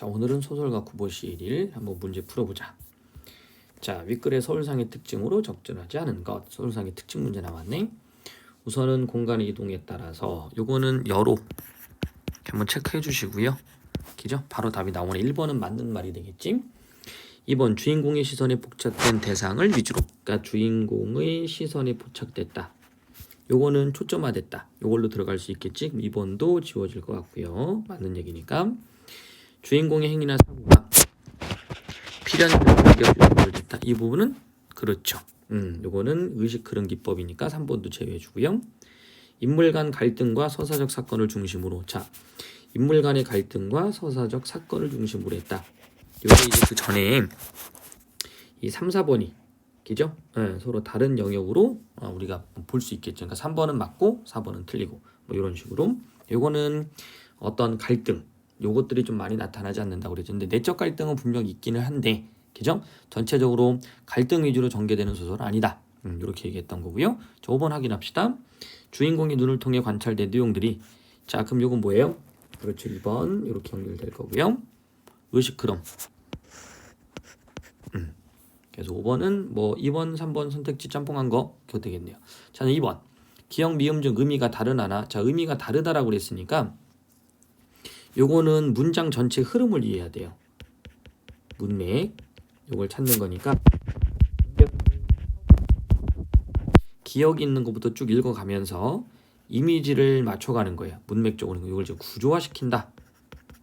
자, 오늘은 소설가 구보시일 한번 문제 풀어보자. 자, 윗글의 서울상의 특징으로 적절하지 않은 것. 서울상의 특징 문제 나왔네. 우선은 공간의 이동에 따라서 요거는 여로 이렇게 한번 체크해 주시고요. 그죠? 바로 답이 나오네. 1번은 맞는 말이 되겠지. 2번 주인공의 시선에 포착된 대상을 위주로. 그러니까 주인공의 시선에 포착됐다. 요거는 초점화됐다. 요걸로 들어갈 수 있겠지. 2번도 지워질 것 같고요. 맞는 얘기니까. 주인공의 행위나 사고가 필연을 됐다. 이 부분은 그렇죠. 요거는 의식 흐름 기법이니까 3번도 제외해주고요. 인물 간 갈등과 서사적 사건을 중심으로. 자, 인물 간의 갈등과 서사적 사건을 중심으로 했다. 요게 이제 그 전에 이 3, 4번이 그죠? 서로 다른 영역으로 우리가 볼 수 있겠죠. 그러니까 3번은 맞고 4번은 틀리고 뭐 이런 식으로. 요거는 어떤 갈등 요것들이 좀 많이 나타나지 않는다고 그랬죠. 근데 내적 갈등은 분명 있기는 한데 그죠? 전체적으로 갈등 위주로 전개되는 소설은 아니다. 이렇게 얘기했던 거고요. 자, 5번 확인합시다. 주인공의 눈을 통해 관찰된 내용들이 자, 그럼 요건 뭐예요? 그렇죠. 2번 이렇게 연결될 거고요. 의식 흐름. 그래서 5번은 뭐 2번, 3번 선택지 짬뽕한 거 그거 되겠네요. 자, 2번. 기억, 미음 중 의미가 다르나나. 자, 의미가 다르다라고 그랬으니까 요거는 문장 전체 흐름을 이해해야 돼요. 문맥. 요걸 찾는 거니까 기억이 있는 것부터 쭉 읽어가면서 이미지를 맞춰가는 거예요. 문맥적으로 이걸 이제 구조화시킨다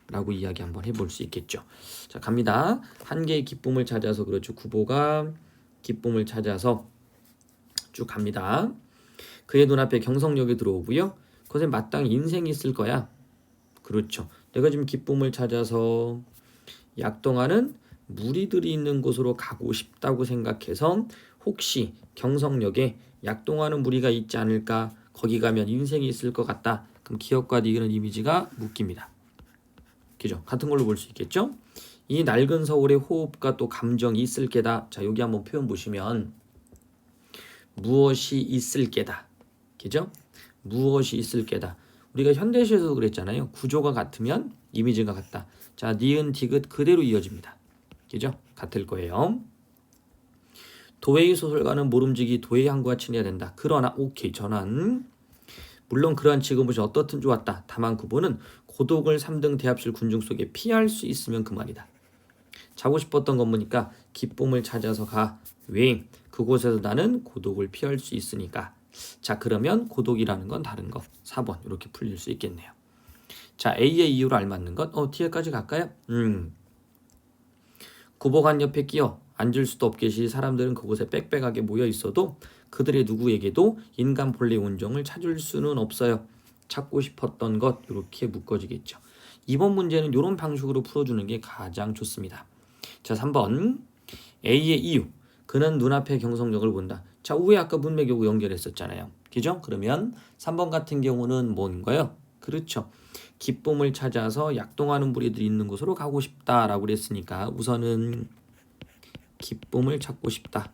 라고 이야기 한번 해볼 수 있겠죠. 자, 갑니다. 한 개의 기쁨을 찾아서 그렇죠. 구보가 기쁨을 찾아서 쭉 갑니다. 그의 눈앞에 경성역이 들어오고요. 그것에 마땅히 인생이 있을 거야. 그렇죠. 내가 지금 기쁨을 찾아서 약동하는 무리들이 있는 곳으로 가고 싶다고 생각해서 혹시 경성역에 약동하는 무리가 있지 않을까? 거기 가면 인생이 있을 것 같다. 그럼 기억과 니은 이미지가 묶입니다. 그죠? 같은 걸로 볼 수 있겠죠? 이 낡은 서울의 호흡과 또 감정이 있을 게다. 자, 여기 한번 표현 보시면 무엇이 있을 게다. 그죠? 무엇이 있을 게다. 우리가 현대시에서도 그랬잖아요. 구조가 같으면 이미지가 같다. 자, 니은, 디귿 그대로 이어집니다. 그죠? 같을 거예요. 도회의 소설가는 모름지기 도회의 항구와 친해야 된다. 그러나 오케이 전환. 물론 그러한 직업이 어떻든 좋았다. 다만 구보는 고독을 3등 대합실 군중 속에 피할 수 있으면 그만이다. 자고 싶었던 건뭐니까 기쁨을 찾아서 가. 왜? 그곳에서 나는 고독을 피할 수 있으니까. 자, 그러면 고독이라는 건 다른 거. 4번 이렇게 풀릴 수 있겠네요. 자, A의 이유로 알맞는 것. 뒤에까지 갈까요? 구보관 옆에 끼어 앉을 수도 없겠이 사람들은 그곳에 빽빽하게 모여 있어도 그들의 누구에게도 인간 본래의 온정을 찾을 수는 없어요. 찾고 싶었던 것 이렇게 묶어지겠죠. 이번 문제는 이런 방식으로 풀어주는 게 가장 좋습니다. 자, 3번 A의 이유. 그는 눈앞에 경성역을 본다. 자, 우에 아까 문맥 요구 연결했었잖아요. 그죠? 그러면 3번 같은 경우는 뭔가요? 그렇죠. 기쁨을 찾아서 약동하는 무리들이 있는 곳으로 가고 싶다라고 그랬으니까 우선은 기쁨을 찾고 싶다.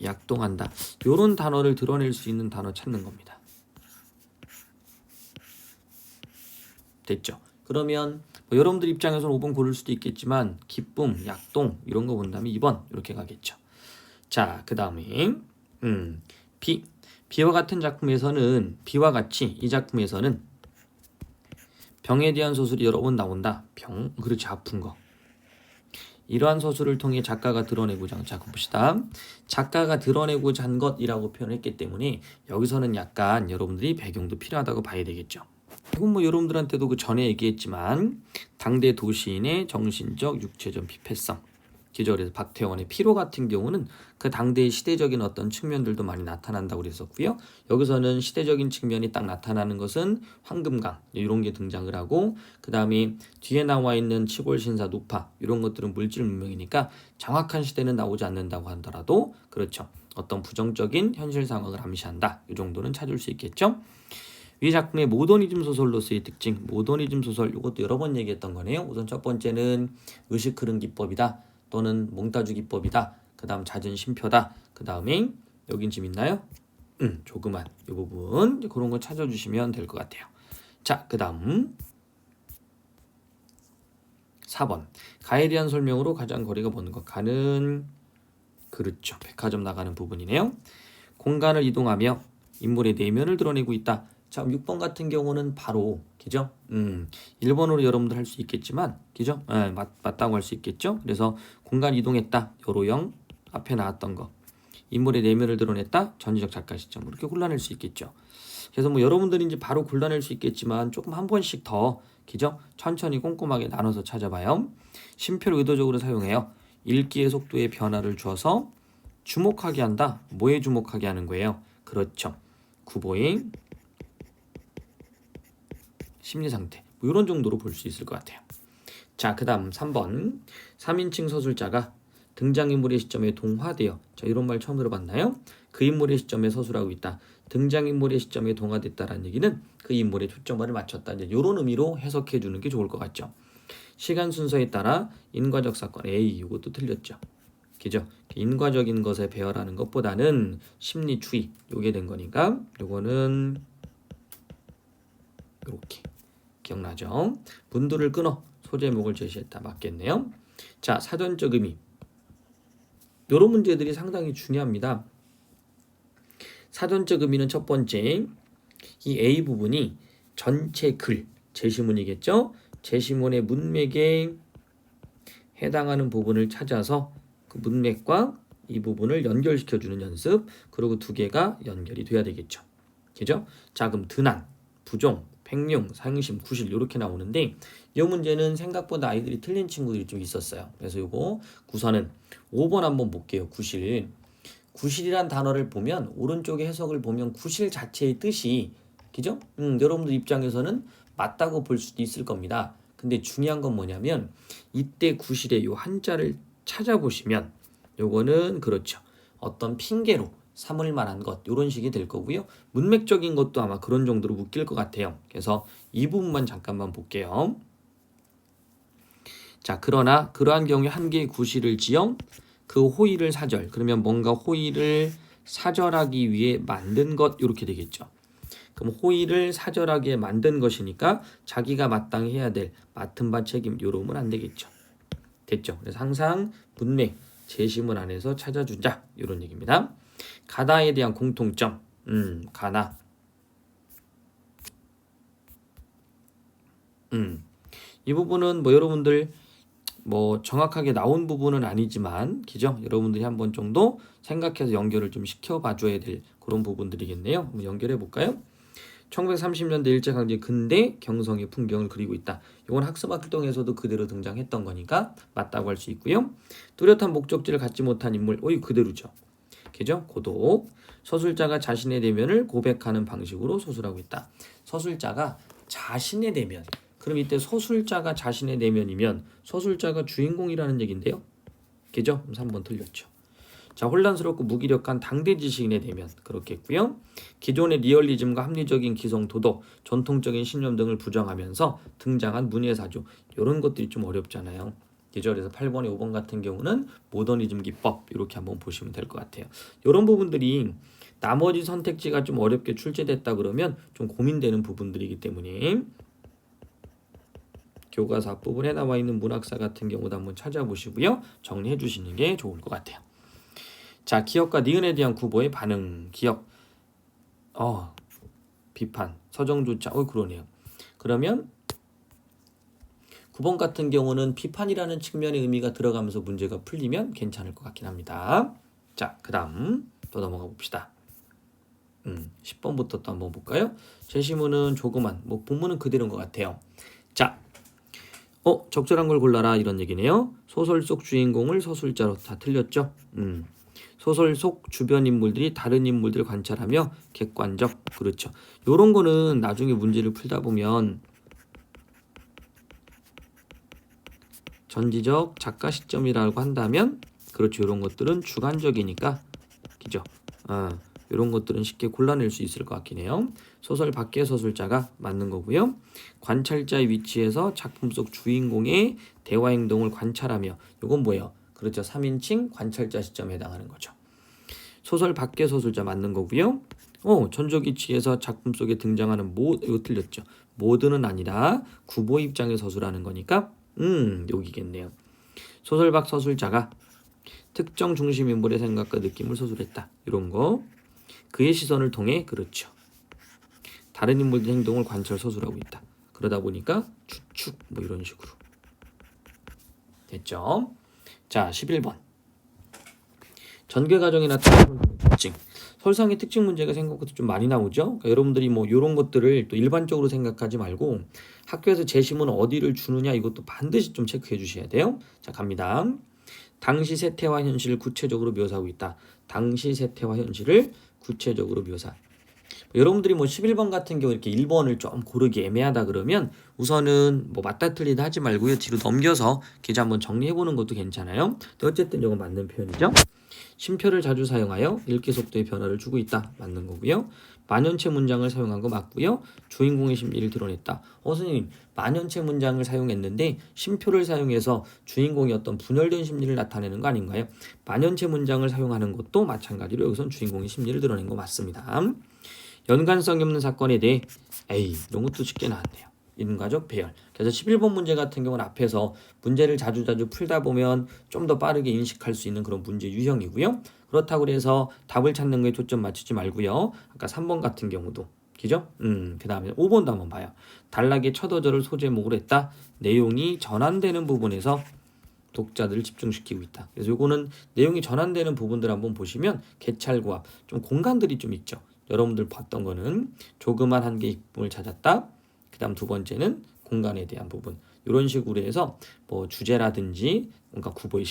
약동한다. 이런 단어를 드러낼 수 있는 단어 찾는 겁니다. 됐죠? 그러면 뭐 여러분들 입장에서는 5번 고를 수도 있겠지만 기쁨, 약동 이런 거 본다면 2번 이렇게 가겠죠. 자, 그 다음에 비와 같은 작품에서는 비와 같이 이 작품에서는 병에 대한 소설이 여러 번 나온다. 병, 그렇지 아픈 거. 이러한 서술을 통해 작가가 드러내고자 자, 봅시다. 작가가 드러내고자 한 것이라고 표현했기 때문에 여기서는 약간 여러분들이 배경도 필요하다고 봐야 되겠죠. 이건 뭐 여러분들한테도 그 전에 얘기했지만 당대 도시인의 정신적, 육체적 피폐성 기절에서 박태원의 피로 같은 경우는 그 당대의 시대적인 어떤 측면들도 많이 나타난다고 그랬었고요. 여기서는 시대적인 측면이 딱 나타나는 것은 황금강 이런 게 등장을 하고 그 다음에 뒤에 나와 있는 치골신사 누파 이런 것들은 물질 문명이니까 정확한 시대는 나오지 않는다고 하더라도 그렇죠. 어떤 부정적인 현실 상황을 암시한다. 이 정도는 찾을 수 있겠죠. 이 작품의 모더니즘 소설로서의 특징, 모더니즘 소설 이것도 여러 번 얘기했던 거네요. 우선 첫 번째는 의식 흐름 기법이다. 또는 몽타주 기법이다. 그 다음 잦은 쉼표다. 그 다음에 여긴 지금 있나요? 조그만 이 부분 그런 거 찾아주시면 될 것 같아요. 자, 그 다음 4번. 가에 대한 설명으로 가장 거리가 먼 것. 가는 그렇죠. 백화점 나가는 부분이네요. 공간을 이동하며 인물의 내면을 드러내고 있다. 자, 6번 같은 경우는 바로 그죠? 1번으로 여러분들 할 수 있겠지만 그죠? 맞다고 할 수 있겠죠? 그래서 공간 이동했다. 요로형 앞에 나왔던 거. 인물의 내면을 드러냈다. 전지적 작가 시점. 이렇게 골라낼 수 있겠죠. 그래서 뭐 여러분들이 이제 바로 골라낼 수 있겠지만 조금 한 번씩 더 그죠? 천천히 꼼꼼하게 나눠서 찾아봐요. 쉼표를 의도적으로 사용해요. 읽기의 속도에 변화를 주어서 주목하게 한다. 뭐에 주목하게 하는 거예요? 그렇죠. 구보의 심리 상태. 뭐 이런 정도로 볼 수 있을 것 같아요. 자, 그 다음 3번. 3인칭 서술자가 등장인물의 시점에 동화되어. 자, 이런 말 처음 들어봤나요? 그 인물의 시점에 서술하고 있다. 등장인물의 시점에 동화됐다라는 얘기는 그 인물에 초점을 맞췄다. 이제 이런 의미로 해석해 주는 게 좋을 것 같죠. 시간 순서에 따라 인과적 사건. 에이, 이것도 틀렸죠. 그죠? 인과적인 것에 배열하는 것보다는 심리 추이. 요게 된 거니까 요거는 이렇게 기억나죠? 분두를 끊어 소제목을 제시했다. 맞겠네요. 자, 사전적 의미. 이런 문제들이 상당히 중요합니다. 사전적 의미는 첫 번째, 이 A 부분이 전체 글, 제시문이겠죠? 제시문의 문맥에 해당하는 부분을 찾아서 그 문맥과 이 부분을 연결시켜주는 연습. 그리고 두 개가 연결이 돼야 되겠죠. 그죠? 자, 그럼 드난, 부종, 팽용, 상심, 구실 이렇게 나오는데 이 문제는 생각보다 아이들이 틀린 친구들이 좀 있었어요. 그래서 요거 우선은 5번 한번 볼게요. 구실. 구실이란 단어를 보면 오른쪽에 해석을 보면 구실 자체의 뜻이 그죠? 여러분들 입장에서는 맞다고 볼 수도 있을 겁니다. 근데 중요한 건 뭐냐면 이때 구실의 요 한자를 찾아보시면 요거는 그렇죠. 어떤 핑계로 삼을 만한 것 이런 식이 될 거고요. 문맥적인 것도 아마 그런 정도로 묶일 것 같아요. 그래서 이 부분만 잠깐만 볼게요. 자, 그러나 그러한 경우에 한 개의 구실을 지어 그 호의를 사절. 그러면 뭔가 호의를 사절하기 위해 만든 것 이렇게 되겠죠. 그럼 호의를 사절하게 만든 것이니까 자기가 마땅히 해야 될 맡은 바 책임 요러면 안 되겠죠. 됐죠. 그래서 항상 문맥 제시문 안에서 찾아주자 이런 얘기입니다. 가나에 대한 공통점. 가나. 이 부분은 뭐 여러분들 뭐 정확하게 나온 부분은 아니지만 그죠? 여러분들이 한 번 정도 생각해서 연결을 좀 시켜봐 줘야 될 그런 부분들이겠네요. 한번 연결해 볼까요? 1930년대 일제강점기 근대 경성의 풍경을 그리고 있다. 이건 학습 활동에서도 그대로 등장했던 거니까 맞다고 할 수 있고요. 뚜렷한 목적지를 갖지 못한 인물, 그대로죠. 그죠? 고독. 서술자가 자신의 내면을 고백하는 방식으로 소술하고 있다. 서술자가 자신의 내면. 그럼 이때 서술자가 자신의 내면이면 서술자가 주인공이라는 얘긴데요. 그죠? 3번 틀렸죠. 자, 혼란스럽고 무기력한 당대 지식인의 내면 그렇겠고요. 기존의 리얼리즘과 합리적인 기성 도덕, 전통적인 신념 등을 부정하면서 등장한 문예사조 이런 것들이 좀 어렵잖아요. 그죠? 그래서 8번에 5번 같은 경우는 모더니즘 기법 이렇게 한번 보시면 될 것 같아요. 이런 부분들이 나머지 선택지가 좀 어렵게 출제됐다 그러면 좀 고민되는 부분들이기 때문에 교과서 앞부분에 나와 있는 문학사 같은 경우도 한번 찾아보시고요. 정리해 주시는 게 좋을 것 같아요. 자, 기억과 니은에 대한 구보의 반응. 기억. 비판. 서정조차. 그러네요. 그러면 9번 같은 경우는 비판이라는 측면의 의미가 들어가면서 문제가 풀리면 괜찮을 것 같긴 합니다. 자, 그 다음 또 넘어가 봅시다. 10번부터 또 한번 볼까요? 제시문은 조그만, 뭐 본문은 그대로인 것 같아요. 자, 적절한 걸 골라라 이런 얘기네요. 소설 속 주인공을 서술자로 다 틀렸죠? 소설 속 주변 인물들이 다른 인물들을 관찰하며 객관적, 그렇죠. 요런 거는 나중에 문제를 풀다 보면 전지적 작가 시점이라고 한다면 그렇죠. 요런 것들은 주관적이니까 그죠? 이런 것들은 쉽게 골라낼 수 있을 것 같긴 해요. 소설 밖의 서술자가 맞는 거고요. 관찰자의 위치에서 작품 속 주인공의 대화 행동을 관찰하며 이건 뭐예요? 그렇죠. 3인칭 관찰자 시점에 해당하는 거죠. 소설 밖의 서술자 맞는 거고요. 전적 위치에서 작품 속에 등장하는 이거 틀렸죠. 모드는 아니라 구보 입장의 서술하는 거니까 여기겠네요. 소설박 서술자가 특정 중심 인물의 생각과 느낌을 서술했다. 이런 거. 그의 시선을 통해 그렇죠. 다른 인물의 행동을 관찰 서술하고 있다. 그러다 보니까 추측 뭐 이런 식으로. 됐죠? 자, 11번. 전개 과정에 나타나는 특징. 설상의 특징 문제가 생각보다 좀 많이 나오죠. 그러니까 여러분들이 뭐 이런 것들을 또 일반적으로 생각하지 말고 학교에서 제시문 어디를 주느냐 이것도 반드시 좀 체크해 주셔야 돼요. 자, 갑니다. 당시 세태와 현실을 구체적으로 묘사하고 있다. 당시 세태와 현실을 구체적으로 묘사. 여러분들이 뭐 11번 같은 경우 이렇게 1번을 좀 고르기 애매하다 그러면 우선은 뭐 맞다 틀리다 하지 말고요. 뒤로 넘겨서 기자 한번 정리해 보는 것도 괜찮아요. 어쨌든 이건 맞는 표현이죠. 쉼표를 자주 사용하여 읽기 속도의 변화를 주고 있다. 맞는 거고요. 만연체 문장을 사용한 거 맞고요. 주인공의 심리를 드러냈다. 선생님 만연체 문장을 사용했는데 쉼표를 사용해서 주인공이 어떤 분열된 심리를 나타내는 거 아닌가요? 만연체 문장을 사용하는 것도 마찬가지로 여기선 주인공의 심리를 드러낸 거 맞습니다. 연관성이 없는 사건에 대해 이런 것도 쉽게 나왔네요. 인과적 배열. 그래서 11번 문제 같은 경우는 앞에서 문제를 자주 풀다 보면 좀 더 빠르게 인식할 수 있는 그런 문제 유형이고요. 그렇다고 해서 답을 찾는 거에 초점 맞추지 말고요. 아까 3번 같은 경우도 그죠? 그 다음에 5번도 한번 봐요. 단락의 첫 어절을 소제목으로 했다. 내용이 전환되는 부분에서 독자들을 집중시키고 있다. 그래서 요거는 내용이 전환되는 부분들 한번 보시면 개찰고합 좀 공간들이 좀 있죠. 여러분들 봤던 거는 조그만 한 개의 부분을 찾았다. 그 다음 두 번째는 공간에 대한 부분. 이런 식으로 해서 뭐 주제라든지 뭔가 구보의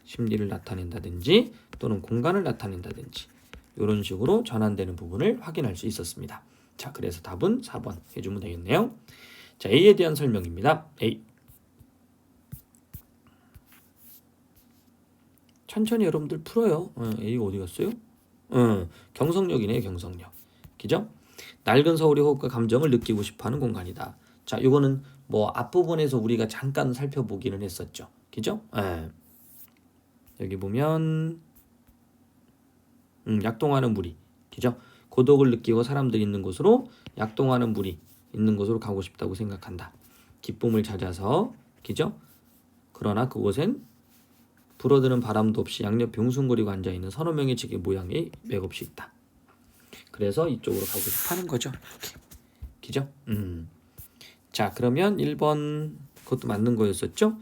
심리를 나타낸다든지 또는 공간을 나타낸다든지 이런 식으로 전환되는 부분을 확인할 수 있었습니다. 자, 그래서 답은 4번 해주면 되겠네요. 자, A에 대한 설명입니다. A. 천천히 여러분들 풀어요. A가 어디 갔어요? 경성역이네요. 경성역. 그죠? 낡은 서울의 호흡과 감정을 느끼고 싶어하는 공간이다. 자, 이거는 뭐 앞부분에서 우리가 잠깐 살펴보기는 했었죠. 그죠? 여기 보면 약동하는 무리. 그죠? 고독을 느끼고 사람들이 있는 곳으로 약동하는 무리 있는 곳으로 가고 싶다고 생각한다. 기쁨을 찾아서 그죠? 그러나 그곳엔 불어드는 바람도 없이 양옆에 웅숭거리고 앉아있는 서너 명의 지게 모양의 맥없이 있다. 그래서 이쪽으로 가고 싶어하는 거죠. 이렇게. 그죠? 자, 그러면 1번 그것도 맞는 거였었죠?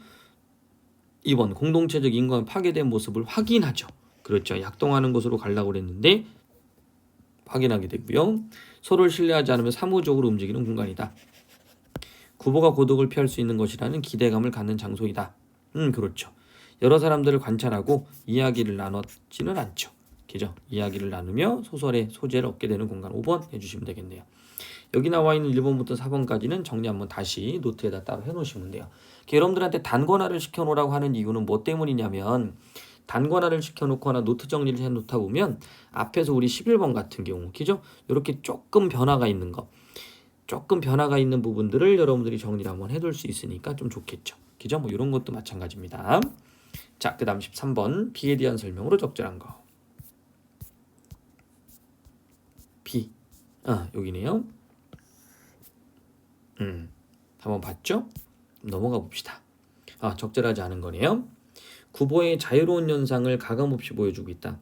2번 공동체적 인간 파괴된 모습을 확인하죠. 그렇죠. 약동하는 곳으로 가려고 그랬는데 확인하게 되고요. 서로를 신뢰하지 않으면 사무적으로 움직이는 공간이다. 구보가 고독을 피할 수 있는 것이라는 기대감을 갖는 장소이다. 그렇죠. 여러 사람들을 관찰하고 이야기를 나눴지는 않죠. 그죠? 이야기를 나누며 소설의 소재를 얻게 되는 공간 5번 해주시면 되겠네요. 여기 나와 있는 1번부터 4번까지는 정리 한번 다시 노트에다 따로 해놓으시면 돼요. 여러분들한테 단권화를 시켜놓으라고 하는 이유는 뭐 때문이냐면 단권화를 시켜놓거나 노트 정리를 해놓다 보면 앞에서 우리 11번 같은 경우 그죠? 이렇게 조금 변화가 있는 거 조금 변화가 있는 부분들을 여러분들이 정리를 한번 해둘 수 있으니까 좀 좋겠죠. 그죠? 뭐 이런 것도 마찬가지입니다. 자, 그 다음 13번 B에 대한 설명으로 적절한 거. B. 여기네요. 한번 봤죠? 넘어가 봅시다. 적절하지 않은 거네요. 구보의 자유로운 현상을 가감없이 보여주고 있다.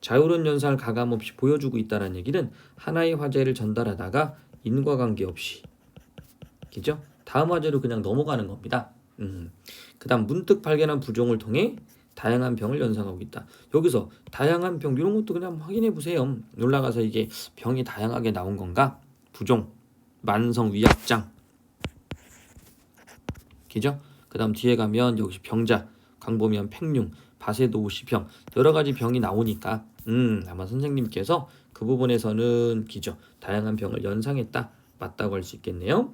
자유로운 현상을 가감없이 보여주고 있다는 얘기는 하나의 화제를 전달하다가 인과관계 없이 그죠? 다음 화제로 그냥 넘어가는 겁니다. 그 다음 문득 발견한 부종을 통해 다양한 병을 연상하고 있다. 여기서 다양한 병 이런 것도 그냥 확인해 보세요. 올라가서 이게 병이 다양하게 나온 건가? 부종, 만성 위압장 그죠? 그 다음 뒤에 가면 여기 병자, 광범위한 팽융, 바세도우시병 여러 가지 병이 나오니까 아마 선생님께서 그 부분에서는 기죠. 다양한 병을 연상했다. 맞다고 할 수 있겠네요.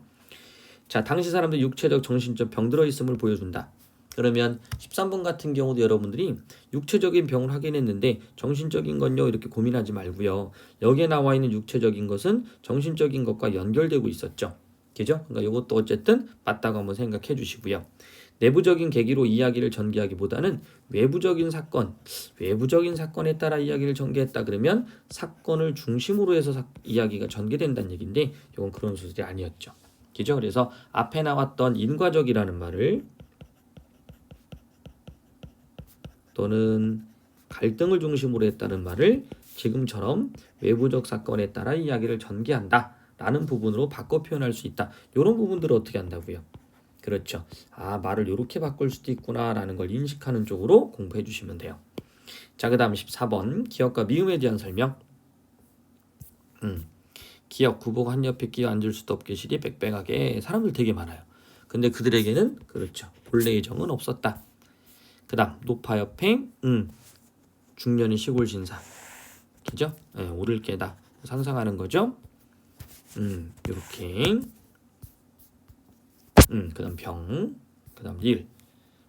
자, 당시 사람들 육체적, 정신적 병 들어있음을 보여준다. 그러면 13번 같은 경우도 여러분들이 육체적인 병을 확인했는데 정신적인 건요 이렇게 고민하지 말고요. 여기에 나와 있는 육체적인 것은 정신적인 것과 연결되고 있었죠. 그죠? 그러니까 이것도 어쨌든 맞다고 한번 생각해 주시고요. 내부적인 계기로 이야기를 전개하기보다는 외부적인 사건에 따라 이야기를 전개했다 그러면 사건을 중심으로 해서 이야기가 전개된다는 얘기인데 이건 그런 소설이 아니었죠. 그죠? 그래서 앞에 나왔던 인과적이라는 말을 또는 갈등을 중심으로 했다는 말을 지금처럼 외부적 사건에 따라 이야기를 전개한다 라는 부분으로 바꿔 표현할 수 있다. 이런 부분들을 어떻게 한다고요? 그렇죠. 아, 말을 이렇게 바꿀 수도 있구나 라는 걸 인식하는 쪽으로 공부해 주시면 돼요. 자, 그 다음 14번 기억과 미음에 대한 설명. 기억, 구복 한 옆에 끼어 앉을 수도 없게 시리 빽빽하게 사람들 되게 많아요. 근데 그들에게는 그렇죠. 본래의 정은 없었다. 그 다음 노파 옆에 중년의 시골 신사. 그죠? 네, 오를 깨다 상상하는 거죠. 이렇게 그 다음 병, 그 다음 일.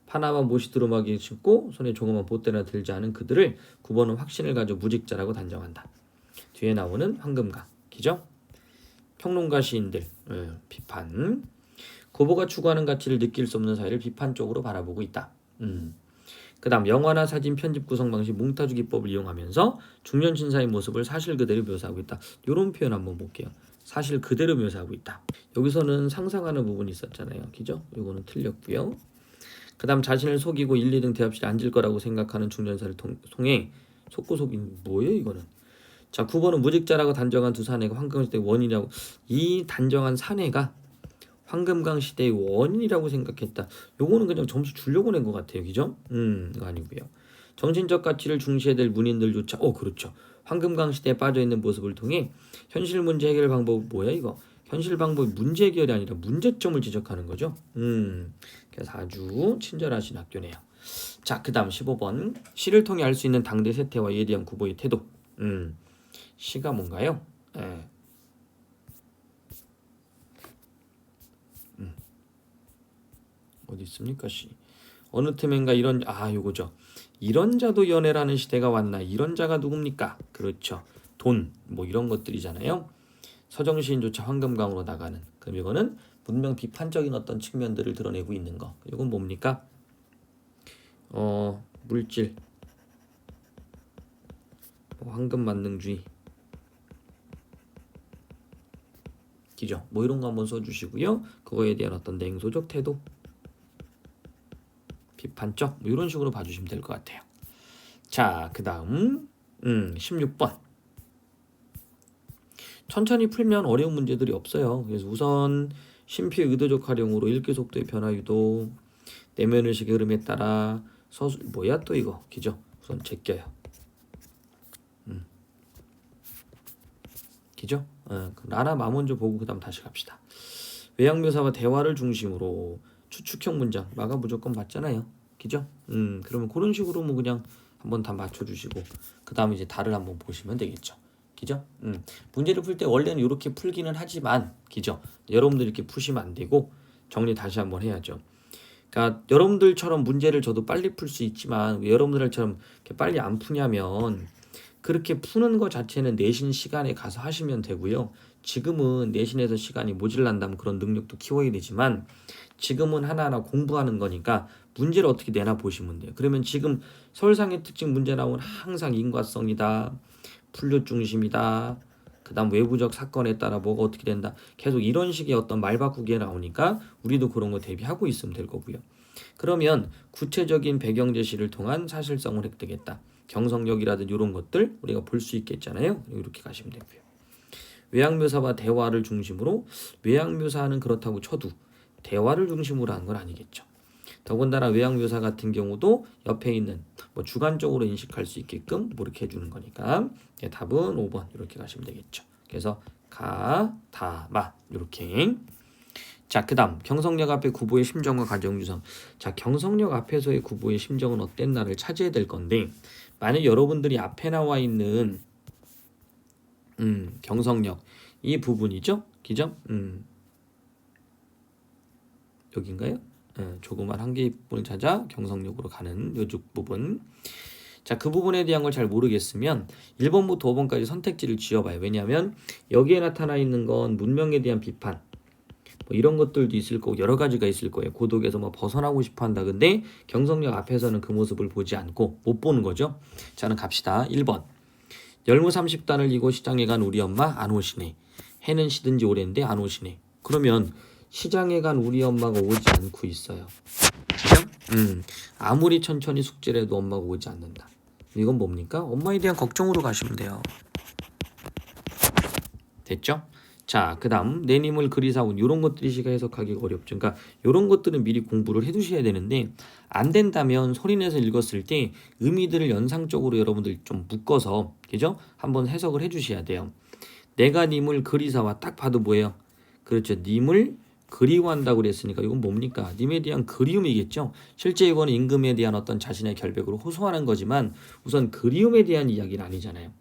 파나마 못이 두루마기 신고 손에 조그만 보떼나 들지 않은 그들을 9번은 확신을 가져 무직자라고 단정한다. 뒤에 나오는 황금강. 그죠? 평론가 시인들 비판. 고보가 추구하는 가치를 느낄 수 없는 사회를 비판적으로 바라보고 있다. 그 다음 영화나 사진 편집 구성 방식 몽타주 기법을 이용하면서 중년 신사의 모습을 사실 그대로 묘사하고 있다. 이런 표현 한번 볼게요. 사실 그대로 묘사하고 있다. 여기서는 상상하는 부분이 있었잖아요. 그죠? 이거는 틀렸고요. 그 다음 자신을 속이고 1, 2등 대합실에 앉을 거라고 생각하는 중년사를 통해 속고 속인 뭐예요 이거는. 자, 9번은 무직자라고 단정한 두 사내가 황금시대의 원인이라고. 이 단정한 사내가 황금강 시대의 원인이라고 생각했다. 요거는 그냥 점수 주려고 낸 것 같아요. 그죠? 이거 아니고요. 정신적 가치를 중시해야 될 문인들조차 그렇죠. 황금강 시대에 빠져있는 모습을 통해 현실 문제 해결 방법 뭐야 이거? 현실 방법이 문제 해결이 아니라 문제점을 지적하는 거죠. 그래서 아주 친절하신 학교네요. 자, 그 다음 15번 시를 통해 알 수 있는 당대 세태와 이에 대한 구보의 태도. 시가 뭔가요? 어디 있습니까 시? 어느 틈엔가 이런 요거죠. 이런 자도 연애라는 시대가 왔나? 이런 자가 누굽니까? 그렇죠. 돈 뭐 이런 것들이잖아요. 서정시인조차 황금강으로 나가는. 그럼 이거는 분명 비판적인 어떤 측면들을 드러내고 있는 거. 이건 뭡니까? 물질, 황금 만능주의, 기죠. 뭐 이런 거 한번 써주시고요. 그거에 대한 어떤 냉소적 태도, 비판적 뭐 이런 식으로 봐주시면 될 것 같아요. 자, 그 다음 16번. 천천히 풀면 어려운 문제들이 없어요. 그래서 우선 심피의 의도적 활용으로 읽기 속도의 변화 유도, 내면 의식의 흐름에 따라 서술 뭐야 또 이거 기죠. 우선 제껴요. 기죠? 라나 마 먼저 보고 그다음 다시 갑시다. 외양 묘사와 대화를 중심으로 추측형 문장 마가 무조건 맞잖아요. 기죠? 그러면 그런 식으로 뭐 그냥 한번 다 맞춰주시고 그 다음에 이제 달을 한번 보시면 되겠죠. 기죠? 문제를 풀 때 원래는 이렇게 풀기는 하지만 기죠? 여러분들 이렇게 푸시면 안 되고 정리 다시 한번 해야죠. 그러니까 여러분들처럼 문제를 저도 빨리 풀 수 있지만 왜 여러분들처럼 이렇게 빨리 안 푸냐면 그렇게 푸는 것 자체는 내신 시간에 가서 하시면 되고요. 지금은 내신에서 시간이 모질란다면 그런 능력도 키워야 되지만 지금은 하나하나 공부하는 거니까 문제를 어떻게 내나 보시면 돼요. 그러면 지금 서울상의 특징 문제 나오면 항상 인과성이다. 분류 중심이다. 그 다음 외부적 사건에 따라 뭐가 어떻게 된다. 계속 이런 식의 어떤 말 바꾸기에 나오니까 우리도 그런 거 대비하고 있으면 될 거고요. 그러면 구체적인 배경 제시를 통한 사실성을 획득했다. 경성력이라든지 이런 것들 우리가 볼 수 있겠잖아요. 이렇게 가시면 되고요. 외양묘사와 대화를 중심으로 외양묘사는 그렇다고 쳐도 대화를 중심으로 한 건 아니겠죠. 더군다나 외양묘사 같은 경우도 옆에 있는 뭐 주관적으로 인식할 수 있게끔 뭐 이렇게 해주는 거니까 답은 5번 이렇게 가시면 되겠죠. 그래서 가, 다, 마 이렇게. 자, 그 다음 경성역 앞에 구보의 심정과 가정유상. 자, 경성역 앞에서의 구보의 심정은 어땠나를 찾아야 될 건데 만약 여러분들이 앞에 나와 있는 경성역 이 부분이죠, 기죠? 여기인가요? 조그만 한 개의 부분을 찾아 경성역으로 가는 요쪽 부분. 자, 그 부분에 대한 걸 잘 모르겠으면 1번부터 5번까지 선택지를 지어봐요. 왜냐하면 여기에 나타나 있는 건 문명에 대한 비판 뭐 이런 것들도 있을 거고 여러 가지가 있을 거예요. 고독에서 뭐 벗어나고 싶어 한다. 근데 경성역 앞에서는 그 모습을 보지 않고 못 보는 거죠. 자는 갑시다. 1번. 열무 30단을 이고 시장에 간 우리 엄마 안 오시네. 해는 시든 지 오랜데 안 오시네. 그러면 시장에 간 우리 엄마가 오지 않고 있어요. 그죠? 아무리 천천히 숙제를 해도 엄마가 오지 않는다. 이건 뭡니까? 엄마에 대한 걱정으로 가시면 돼요. 됐죠? 자, 그 다음 내님을 그리사온 이런 것들이 시가 해석하기가 어렵죠. 그러니까 이런 것들은 미리 공부를 해두셔야 되는데 안 된다면 소리내서 읽었을 때 의미들을 연상적으로 여러분들 좀 묶어서 그죠? 한번 해석을 해주셔야 돼요. 내가 님을 그리사와 딱 봐도 뭐예요? 그렇죠. 님을 그리워한다고 그랬으니까 이건 뭡니까? 님에 대한 그리움이겠죠. 실제 이거는 임금에 대한 어떤 자신의 결백으로 호소하는 거지만 우선 그리움에 대한 이야기는 아니잖아요.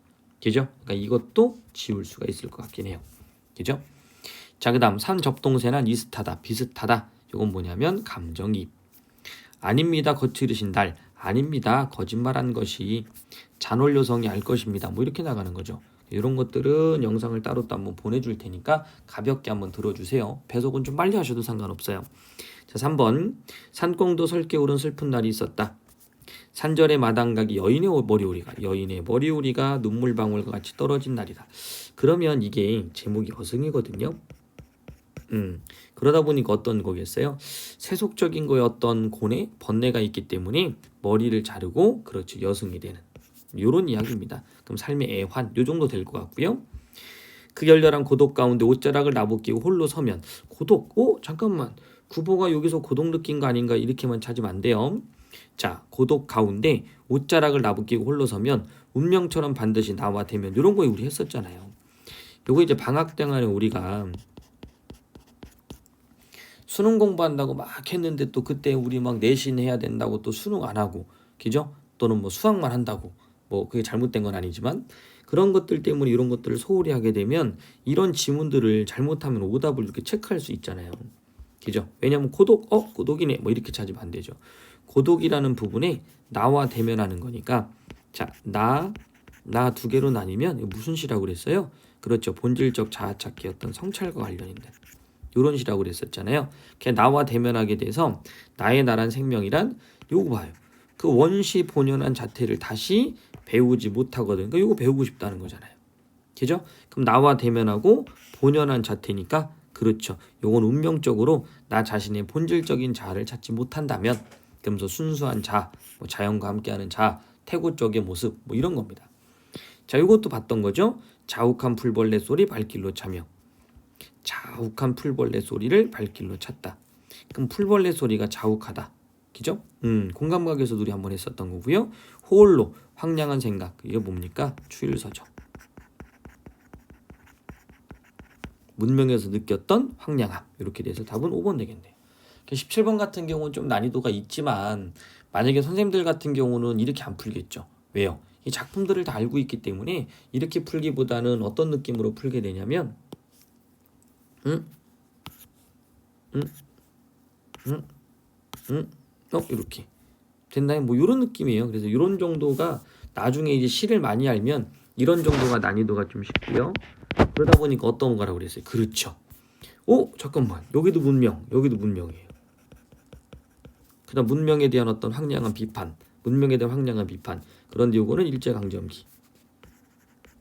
그죠? 그러니까 이것도 지울 수가 있을 것 같긴 해요. 그죠? 자, 그 다음 산 접동세난 이슷하다 비슷하다. 이건 뭐냐면 감정이입. 아닙니다. 거칠으신 달. 아닙니다. 거짓말한 것이 잔홀요성이 알 것입니다. 뭐 이렇게 나가는 거죠. 이런 것들은 영상을 따로 또 한번 보내줄 테니까 가볍게 한번 들어주세요. 배속은 좀 빨리 하셔도 상관없어요. 자, 3번 산꽁도 설게 오른 슬픈 날이 있었다. 산절의 마당각이 여인의 머리오리가 눈물방울과 같이 떨어진 날이다. 그러면 이게 제목이 여승이거든요. 그러다 보니까 어떤 거겠어요? 세속적인 거에 어떤 고뇌, 번뇌가 있기 때문에 머리를 자르고 그렇죠 여승이 되는 요런 이야기입니다. 그럼 삶의 애환 요 정도 될 것 같고요. 그 열렬한 고독 가운데 옷자락을 나부끼고 홀로 서면 고독. 잠깐만 구보가 여기서 고독 느낀 거 아닌가 이렇게만 찾으면 안 돼요. 자, 고독 가운데 옷자락을 나부끼고 홀로 서면 운명처럼 반드시 나와 대면 이런 거 우리 했었잖아요. 요거 이제 방학 동안에 우리가 수능 공부한다고 막 했는데 또 그때 우리 막 내신 해야 된다고 또 수능 안 하고 그죠? 또는 뭐 수학만 한다고 뭐 그게 잘못된 건 아니지만 그런 것들 때문에 이런 것들을 소홀히 하게 되면 이런 지문들을 잘못하면 오답을 이렇게 체크할 수 있잖아요. 그죠? 왜냐면 고독이네 뭐 이렇게 찾으면 안 되죠. 고독이라는 부분에 나와 대면하는 거니까 자, 나 두 개로 나뉘면 무슨 시라고 그랬어요? 그렇죠. 본질적 자아찾기 어떤 성찰과 관련인데 이런 시라고 그랬었잖아요. 나와 대면하게 돼서 나의 나란 생명이란 요거 봐요. 그 원시 본연한 자태를 다시 배우지 못하거든. 그러니까 요거 배우고 싶다는 거잖아요. 그죠? 그럼 나와 대면하고 본연한 자태니까 그렇죠. 요건 운명적으로 나 자신의 본질적인 자아를 찾지 못한다면 그러면서 순수한 자, 뭐 자연과 함께하는 자, 태고 쪽의 모습 뭐 이런 겁니다. 자, 요것도 봤던 거죠. 자욱한 풀벌레 소리 발길로 차며 자욱한 풀벌레 소리를 발길로 찾다. 그럼 풀벌레 소리가 자욱하다. 그죠? 공감각에서도 우리 한번 했었던 거고요. 홀로 황량한 생각. 이게 뭡니까? 추일서적. 문명에서 느꼈던 황량함. 이렇게 돼서 답은 5번 되겠네요. 17번 같은 경우는 좀 난이도가 있지만 만약에 선생님들 같은 경우는 이렇게 안 풀겠죠. 왜요? 이 작품들을 다 알고 있기 때문에 이렇게 풀기보다는 어떤 느낌으로 풀게 되냐면 이렇게 됐나요? 뭐 이런 느낌이에요. 그래서 이런 정도가 나중에 이제 시를 많이 알면 이런 정도가 난이도가 좀 쉽고요. 그러다 보니까 어떤 거라고 그랬어요? 그렇죠. 잠깐만 여기도 문명이에요. 그다음 문명에 대한 어떤 황량한 비판, 그런데 요거는 일제강점기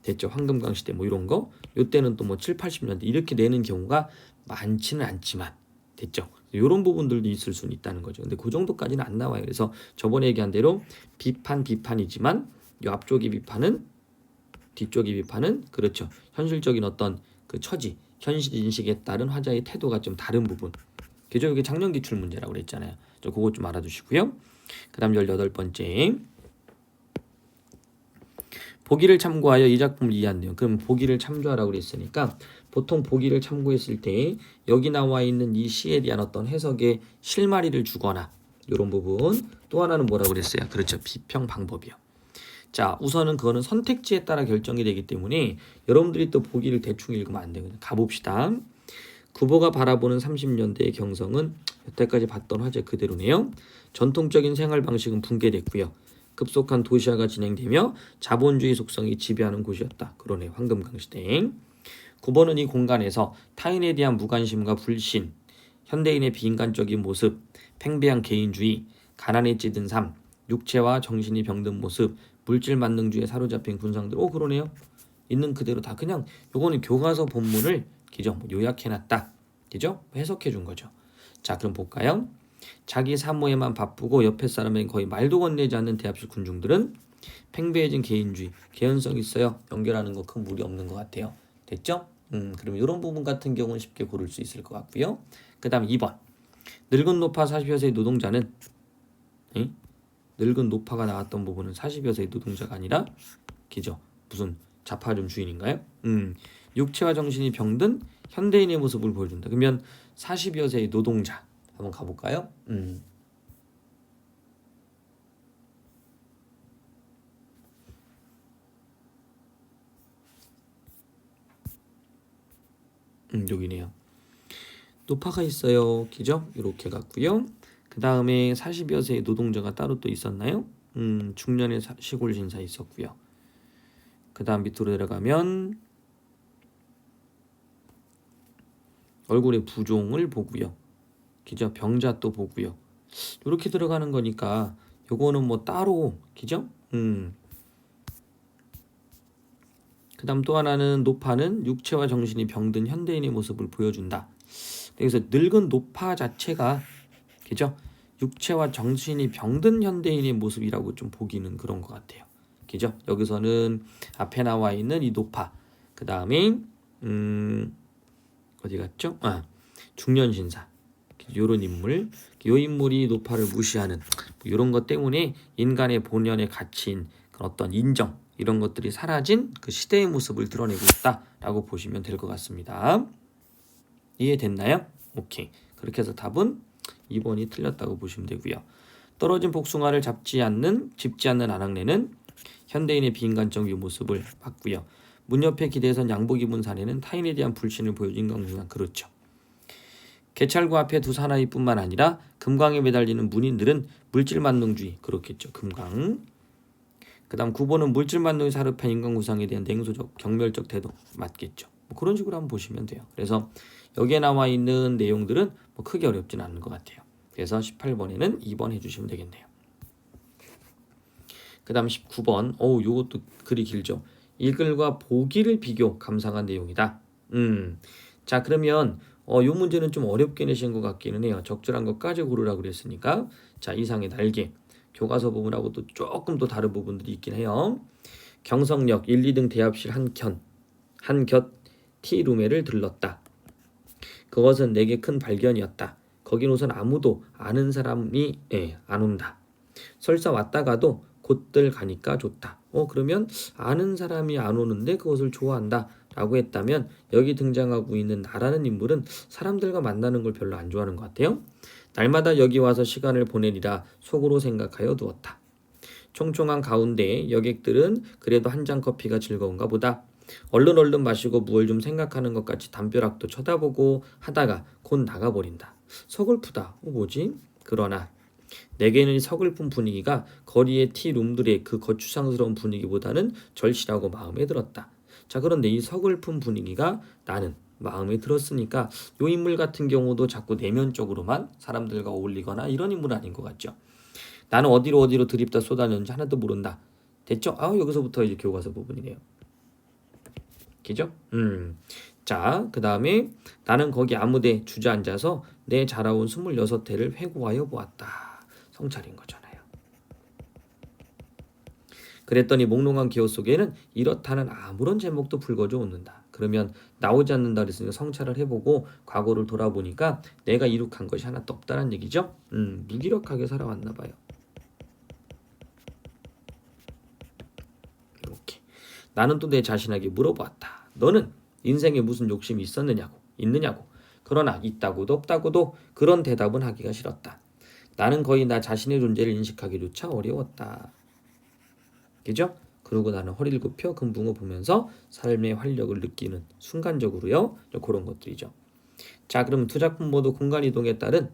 됐죠. 황금강 시대 뭐 이런 거. 요때는 또 뭐 7, 80년대 이렇게 내는 경우가 많지는 않지만 됐죠. 이런 부분들도 있을 수는 있다는 거죠. 근데 그 정도까지는 안 나와요. 그래서 저번에 얘기한 대로 비판이지만 이 앞쪽의 비판은 뒤쪽의 비판은 그렇죠. 현실적인 어떤 그 처지, 현실 인식에 따른 화자의 태도가 좀 다른 부분. 그죠? 이게 작년 기출 문제라고 그랬잖아요. 그거 좀 알아두시고요. 그 다음 18번째. 보기를 참고하여 이 작품을 이해한대요. 그럼 보기를 참조하라고 그랬으니까 보통 보기를 참고했을 때 여기 나와 있는 이 시에 대한 어떤 해석의 실마리를 주거나 이런 부분. 또 하나는 뭐라고 그랬어요? 그렇죠. 비평 방법이요. 자, 우선은 그거는 선택지에 따라 결정이 되기 때문에 여러분들이 또 보기를 대충 읽으면 안 되거든요. 가봅시다. 구보가 바라보는 30년대의 경성은 여태까지 봤던 화제 그대로네요. 전통적인 생활 방식은 붕괴됐고요. 급속한 도시화가 진행되며 자본주의 속성이 지배하는 곳이었다. 그러네. 황금강 시대. 9번은 이 공간에서 타인에 대한 무관심과 불신, 현대인의 비인간적인 모습, 팽배한 개인주의, 가난에 찌든 삶, 육체와 정신이 병든 모습, 물질 만능주의에 사로잡힌 군상들. 그러네요. 있는 그대로 다 그냥 요거는 교과서 본문을 기정 요약해놨다. 그죠? 해석해 준 거죠. 자, 그럼 볼까요? 자기 사무에만 바쁘고 옆에 사람에게 거의 말도 건네지 않는 대합실 군중들은 팽배해진 개인주의, 개연성이 있어요. 연결하는 거 큰 무리 없는 것 같아요. 됐죠? 그럼 이런 부분 같은 경우는 쉽게 고를 수 있을 것 같고요. 그 다음 2번. 늙은 노파 40여 세의 노동자는 늙은 노파가 나왔던 부분은 40여 세의 노동자가 아니라 기죠. 무슨 자파점 주인인가요? 육체와 정신이 병든 현대인의 모습을 보여준다. 그러면 40여 세의 노동자 한번 가볼까요? 여기네요. 노파가 있어요. 기죠? 이렇게 갔고요. 그 다음에 40여 세의 노동자가 따로 또 있었나요? 중년의 시골 신사 있었고요. 그 다음 밑으로 내려가면 얼굴에 부종을 보고요. 기죠? 병자 또 보고요. 이렇게 들어가는 거니까 요거는 뭐 따로 기죠? 그 다음 또 하나는 노파는 육체와 정신이 병든 현대인의 모습을 보여준다. 여기서 늙은 노파 자체가 그죠? 육체와 정신이 병든 현대인의 모습이라고 좀 보기는 그런 것 같아요. 그죠? 여기서는 앞에 나와 있는 이 노파, 그 다음에 어디 갔죠? 중년 신사, 이런 인물, 이 인물이 노파를 무시하는 이런 것 때문에 인간의 본연의 가치인 어떤 인정 이런 것들이 사라진 그 시대의 모습을 드러내고 있다라고 보시면 될 것 같습니다. 이해됐나요? 오케이. 그렇게 해서 답은 2번이 틀렸다고 보시면 되고요. 떨어진 복숭아를 짚지 않는 아낙네는 현대인의 비인간적인 모습을 봤고요. 문 옆에 기대선 양복 입은 사내는 타인에 대한 불신을 보여준 강중한 그렇죠. 개찰구 앞에 두 사나이뿐만 아니라 금강에 매달리는 문인들은 물질만능주의 그렇겠죠. 금강. 그 다음 9번은 물질만능이 사르판 인간구상에 대한 냉소적 경멸적 태도 맞겠죠. 뭐 그런 식으로 한번 보시면 돼요. 그래서 여기에 나와 있는 내용들은 뭐 크게 어렵진 않은 것 같아요. 그래서 18번에는 2번 해주시면 되겠네요. 그 다음 19번 요것도 글이 길죠. 이글과 보기를 비교 감상한 내용이다. 자 그러면 요 문제는 좀 어렵게 내신 것 같기는 해요. 적절한 것까지 고르라고 그랬으니까 자 이상의 날개 교과서 부분하고 또 조금 또 다른 부분들이 있긴 해요. 경성역 1, 2등 대합실 한곁 티룸에를 들렀다. 그것은 내게 큰 발견이었다. 거긴 우선 아무도 아는 사람이 안 온다. 설사 왔다가도 곧들 가니까 좋다. 그러면 아는 사람이 안 오는데 그것을 좋아한다 라고 했다면 여기 등장하고 있는 나라는 인물은 사람들과 만나는 걸 별로 안 좋아하는 것 같아요. 날마다 여기 와서 시간을 보내리라 속으로 생각하여 두었다. 총총한 가운데 여객들은 그래도 한 잔 커피가 즐거운가 보다. 얼른 마시고 무얼 좀 생각하는 것 같이 담벼락도 쳐다보고 하다가 곧 나가버린다. 서글프다. 뭐지? 그러나 내게는 이 서글픈 분위기가 거리의 티룸들의 그 거추장스러운 분위기보다는 절실하고 마음에 들었다. 자 그런데 이 서글픈 분위기가 나는 마음에 들었으니까 이 인물 같은 경우도 자꾸 내면적으로만 사람들과 어울리거나 이런 인물은 아닌 것 같죠. 나는 어디로 드립다 쏟아졌는지 하나도 모른다. 됐죠? 여기서부터 이제 교과서 부분이네요. 그죠? 자, 그 다음에 나는 거기 아무데 주저앉아서 내 자라온 26해를 회고하여 보았다. 성찰인 거잖아요. 그랬더니 몽롱한 기호 속에는 이렇다는 아무런 제목도 불거져 오는다. 그러면 나오지 않는다 그랬으니까 성찰을 해보고 과거를 돌아보니까 내가 이룩한 것이 하나도 없다는 얘기죠. 무기력하게 살아왔나 봐요. 이렇게 나는 또 내 자신에게 물어보았다. 너는 인생에 무슨 욕심이 있느냐고. 그러나 있다고도 없다고도 그런 대답은 하기가 싫었다. 나는 거의 나 자신의 존재를 인식하기조차 어려웠다. 그죠? 그리고 나는 허리를 굽혀 금붕어 보면서 삶의 활력을 느끼는 순간적으로요. 그런 것들이죠. 자, 그럼 두 작품 모두 공간 이동에 따른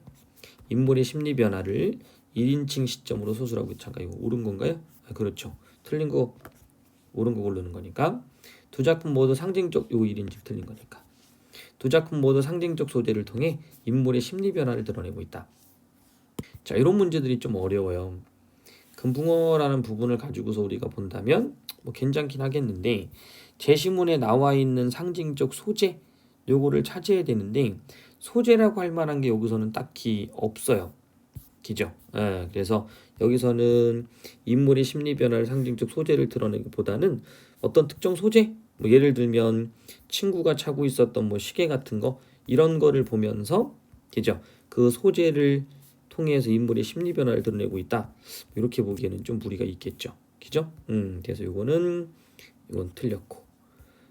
인물의 심리 변화를 1인칭 시점으로 소술하고 잠깐 이거 옳은 건가요? 그렇죠. 틀린 거 옳은 거 고르는 거니까. 두 작품 모두 상징적 요 1인칭 틀린 거니까. 두 작품 모두 상징적 소재를 통해 인물의 심리 변화를 드러내고 있다. 자, 이런 문제들이 좀 어려워요. 금붕어라는 부분을 가지고서 우리가 본다면 뭐 괜찮긴 하겠는데 제시문에 나와 있는 상징적 소재 요거를 찾아야 되는데 소재라고 할 만한 게 여기서는 딱히 없어요. 그죠? 예, 그래서 여기서는 인물의 심리 변화를 상징적 소재를 드러내기보다는 어떤 특정 소재, 뭐 예를 들면 친구가 차고 있었던 뭐 시계 같은 거 이런 거를 보면서 그죠? 그 소재를 통해서 인물의 심리 변화를 드러내고 있다. 이렇게 보기에는 좀 무리가 있겠죠. 그죠? 그래서 이건 틀렸고.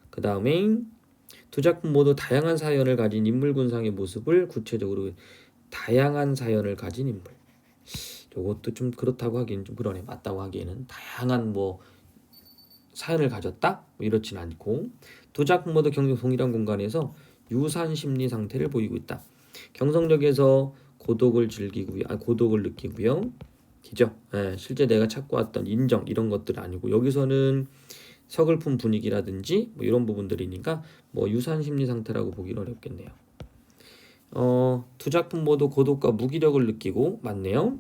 그 다음에 두 작품 모두 다양한 사연을 가진 인물 군상의 모습을 구체적으로 다양한 사연을 가진 인물. 이것도 좀 그렇다고 하기엔 좀 그러네. 맞다고 하기에는 다양한 뭐 사연을 가졌다? 뭐 이렇진 않고 두 작품 모두 경쟁 동일한 공간에서 유사한 심리 상태를 보이고 있다. 경성역에서 고독을 느끼고요. 그죠? 예, 실제 내가 찾고 왔던 인정 이런 것들 아니고 여기서는 서글픈 분위기라든지 뭐 이런 부분들이니까 뭐 유사한 심리 상태라고 보기는 어렵겠네요. 두 작품 모두 고독과 무기력을 느끼고 맞네요.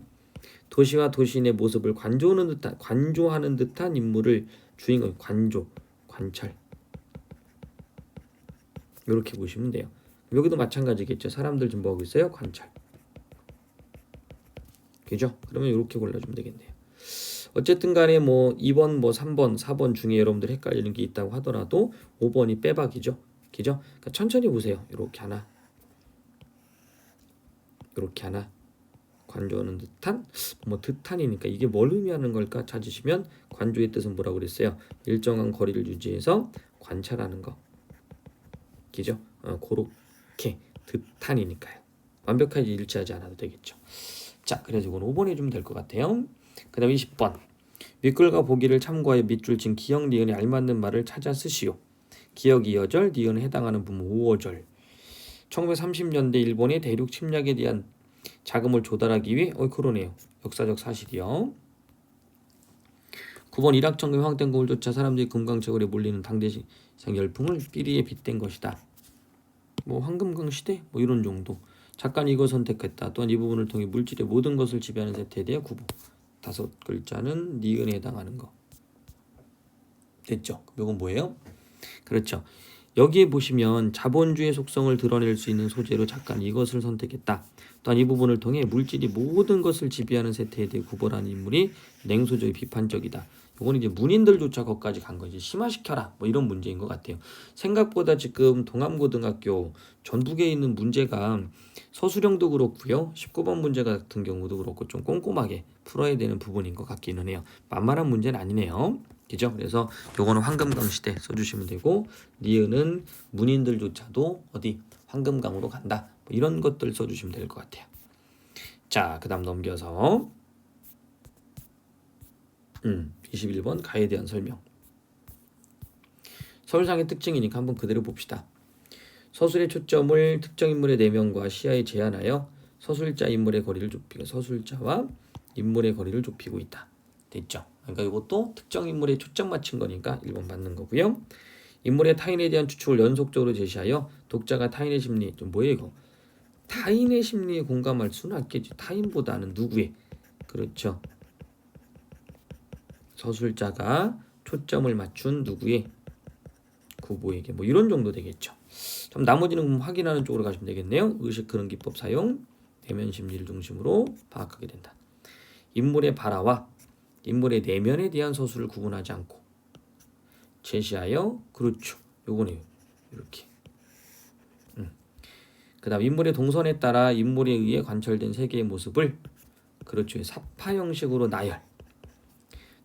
도시와 도시인의 모습을 관조하는 듯한 인물을 주인공 관찰 이렇게 보시면 돼요. 여기도 마찬가지겠죠. 사람들 좀 뭐 하고 있어요? 관찰. 그죠? 그러면 이렇게 골라주면 되겠네요. 어쨌든 간에 뭐 2번, 뭐 3번, 4번 중에 여러분들 헷갈리는 게 있다고 하더라도 5번이 빼박이죠. 그죠? 그러니까 천천히 보세요. 이렇게 하나. 관조하는 듯한 뭐 듯한이니까 이게 뭘 의미하는 걸까 찾으시면 관조의 뜻은 뭐라고 그랬어요? 일정한 거리를 유지해서 관찰하는 거. 그죠? 그렇게 듯한이니까요. 완벽하게 일치하지 않아도 되겠죠. 자, 그래서 이건 5번 해주면 될 것 같아요. 그 다음 20번. 윗글과 보기를 참고하여 밑줄 친 기역, 니은에 알맞는 말을 찾아 쓰시오. 기역 2어절, 니은에 해당하는 부분 5어절. 1930년대 일본의 대륙 침략에 대한 자금을 조달하기 위해 그러네요. 역사적 사실이요. 9번 일확천금의 황땡금을 쫓아 사람들이 금강철에 몰리는 당대 시장 열풍을 삐리에 빗댄 것이다. 뭐 황금강 시대 뭐 이런 정도. 작가는 이걸 선택했다. 또한 이 부분을 통해 물질의 모든 것을 지배하는 세태에 대해 구분. 5글자는 니은에 해당하는 거. 됐죠? 이건 뭐예요? 그렇죠. 여기에 보시면 자본주의 속성을 드러낼 수 있는 소재로 작가는 이것을 선택했다. 또한 이 부분을 통해 물질이 모든 것을 지배하는 세태에 대해 구분하는 인물이 냉소적이 비판적이다. 이건 이제 문인들조차 거기까지 간 거지. 심화시켜라. 뭐 이런 문제인 것 같아요. 생각보다 지금 동암고등학교 전북에 있는 문제가 서술형도 그렇고요. 19번 문제 같은 경우도 그렇고 좀 꼼꼼하게 풀어야 되는 부분인 것 같기는 해요. 만만한 문제는 아니네요. 그죠? 그래서 요거는 황금강 시대 써주시면 되고 니은은 문인들조차도 어디 황금강으로 간다. 뭐 이런 것들 써주시면 될 것 같아요. 자, 그 다음 넘겨서 21번 가에 대한 설명. 서술상의 특징이니까 한번 그대로 봅시다. 서술의 초점을 특정 인물의 내면과 시야에 제한하여 서술자와 인물의 거리를 좁히고 있다. 됐죠? 그러니까 이것도 특정 인물에 초점 맞춘 거니까 1번 맞는 거고요. 인물의 타인에 대한 추측을 연속적으로 제시하여 독자가 타인의 심리 좀 뭐예요 이거? 타인의 심리에 공감할 수는 없겠지. 타인보다는 누구의? 그렇죠. 서술자가 초점을 맞춘 누구의? 구보에게 뭐 이런 정도 되겠죠. 그럼 나머지는 확인하는 쪽으로 가시면 되겠네요. 의식 그런 기법 사용, 내면 심리를 중심으로 파악하게 된다. 인물의 발화와 인물의 내면에 대한 서술을 구분하지 않고 제시하여 그렇죠. 요거네요. 이렇게. 그 다음 인물의 동선에 따라 인물에 의해 관철된 세계의 모습을 그렇죠. 사파 형식으로 나열.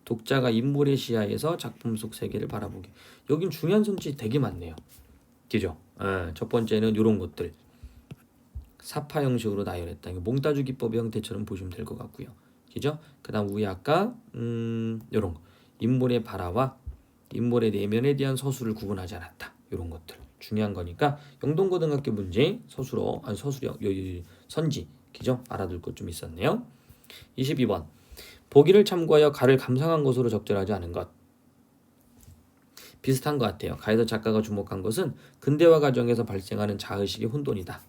독자가 인물의 시야에서 작품 속 세계를 바라보게. 여긴 중요한 손짓이 되게 많네요. 그죠? 첫 번째는 이런 것들. 사파 형식으로 나열했다. 몽따주 기법의 형태처럼 보시면 될 것 같고요. 그죠? 그 다음 위에 아까 이런 거. 인물의 발화와 인물의 내면에 대한 서술을 구분하지 않았다. 이런 것들. 중요한 거니까 영동고등학교 문제 서술어 선지 그죠? 알아둘 것 좀 있었네요. 22번 보기를 참고하여 가를 감상한 것으로 적절하지 않은 것. 비슷한 것 같아요. 가에서 작가가 주목한 것은 근대화 과정에서 발생하는 자의식의 혼돈이다.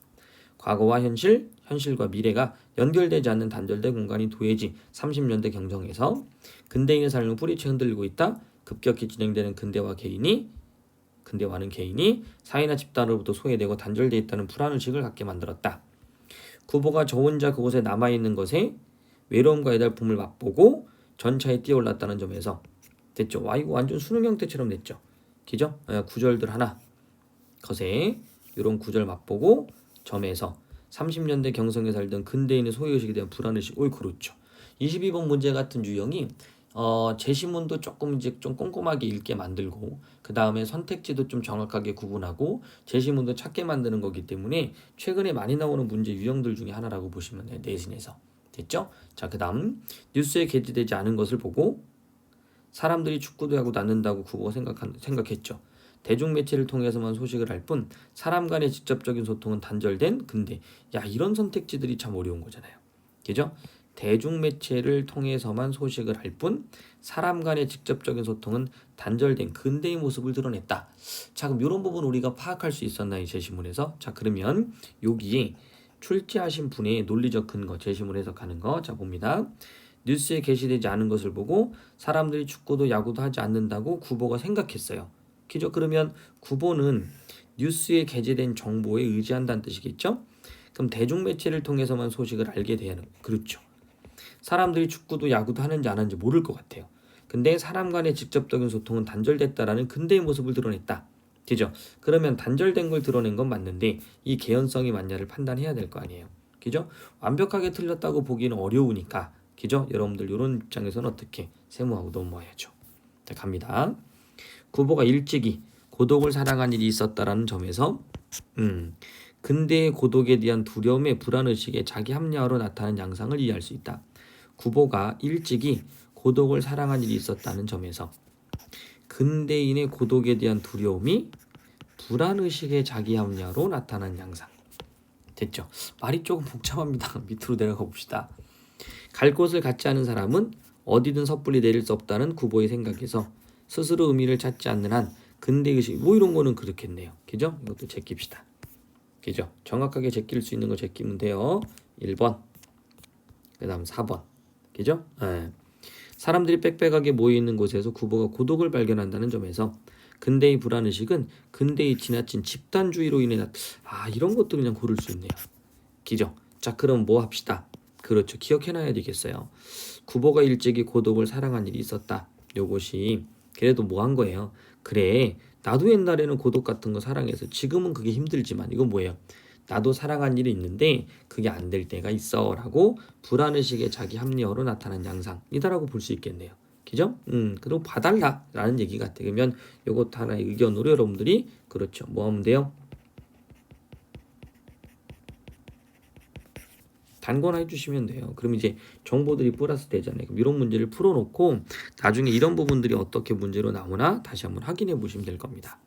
과거와 현실, 현실과 미래가 연결되지 않는 단절된 공간이 도해지 30년대 경정에서 근대인의 삶을 뿌리채 흔들고 있다. 급격히 진행되는 근대화 개인이 근대화는 개인이 사회나 집단으로부터 소외되고 단절되어 있다는 불안의식을 갖게 만들었다. 구보가 저 혼자 그곳에 남아있는 것에 외로움과 애달픔을 맛보고 전차에 뛰어올랐다는 점에서 됐죠. 와 이거 완전 수능 형태처럼 냈죠. 그죠? 구절들 하나 것에 이런 구절 맛보고 점에서 30년대 경성에 살던 근대인의 소유의식에 대한 불안의식. 오 그렇죠. 22번 문제 같은 유형이 제시문도 조금 이제 좀 꼼꼼하게 읽게 만들고 그 다음에 선택지도 좀 정확하게 구분하고 제시문도 찾게 만드는 거기 때문에 최근에 많이 나오는 문제 유형들 중에 하나라고 보시면 돼요. 내신에서. 됐죠? 자, 그 다음 뉴스에 게재되지 않은 것을 보고 사람들이 축구도 하고 낳는다고 구보가 생각했죠. 대중매체를 통해서만 소식을 할 뿐 사람 간의 직접적인 소통은 단절된 근대. 야 이런 선택지들이 참 어려운 거잖아요. 그죠? 대중매체를 통해서만 소식을 할 뿐 사람 간의 직접적인 소통은 단절된 근대의 모습을 드러냈다. 자 그럼 이런 부분 우리가 파악할 수 있었나요? 제시문에서. 자 그러면 여기에 출제하신 분의 논리적 근거 제시문 해석하는 거 자 봅니다. 뉴스에 게시되지 않은 것을 보고 사람들이 축구도 야구도 하지 않는다고 구보가 생각했어요. 그죠? 그러면 구보는 뉴스에 게재된 정보에 의지한다는 뜻이겠죠? 그럼 대중매체를 통해서만 소식을 알게 되는 그렇죠. 사람들이 축구도 야구도 하는지 안 하는지 모를 것 같아요. 근데 사람 간의 직접적인 소통은 단절됐다라는 근대의 모습을 드러냈다. 그죠? 그러면 단절된 걸 드러낸 건 맞는데 이 개연성이 맞냐를 판단해야 될 거 아니에요. 그죠? 완벽하게 틀렸다고 보기는 어려우니까 그죠? 여러분들 이런 입장에서는 어떻게 세무하고 넘어와야죠. 자 갑니다. 구보가 일찍이 고독을 사랑한 일이 있었다라는 점에서 근대의 고독에 대한 두려움의 불안의식에 자기 합리화로 나타나는 양상을 이해할 수 있다. 구보가 일찍이 고독을 사랑한 일이 있었다는 점에서 근대인의 고독에 대한 두려움이 불안의식의 자기 합리화로 나타난 양상. 됐죠? 말이 조금 복잡합니다. 밑으로 내려가 봅시다. 갈 곳을 갖지 않은 사람은 어디든 섣불리 내릴 수 없다는 구보의 생각에서 스스로 의미를 찾지 않는 한 근대의식 뭐 이런 거는 그렇겠네요. 그죠? 이것도 제낍시다. 그죠? 정확하게 제낄 수 있는 거 제끼면 돼요. 1번 그 다음 4번 그죠? 네. 사람들이 빽빽하게 모여있는 곳에서 구보가 고독을 발견한다는 점에서 근대의 불안의식은 근대의 지나친 집단주의로 인해 이런 것도 그냥 고를 수 있네요. 그죠? 자 그럼 뭐 합시다. 그렇죠. 기억해놔야 되겠어요. 구보가 일찍이 고독을 사랑한 일이 있었다. 요것이 그래도 뭐 한 거예요. 그래 나도 옛날에는 고독 같은 거 사랑해서 지금은 그게 힘들지만 이건 뭐예요. 나도 사랑한 일이 있는데 그게 안 될 때가 있어 라고 불안의식의 자기 합리화로 나타난 양상이다라고 볼 수 있겠네요. 그죠? 그리고 봐달라 라는 얘기 같아. 그러면 요것 하나의 의견으로 여러분들이 그렇죠. 뭐 하면 돼요? 단거나 해주시면 돼요. 그럼 이제 정보들이 플러스 되잖아요. 그럼 이런 문제를 풀어놓고 나중에 이런 부분들이 어떻게 문제로 나오나 다시 한번 확인해 보시면 될 겁니다.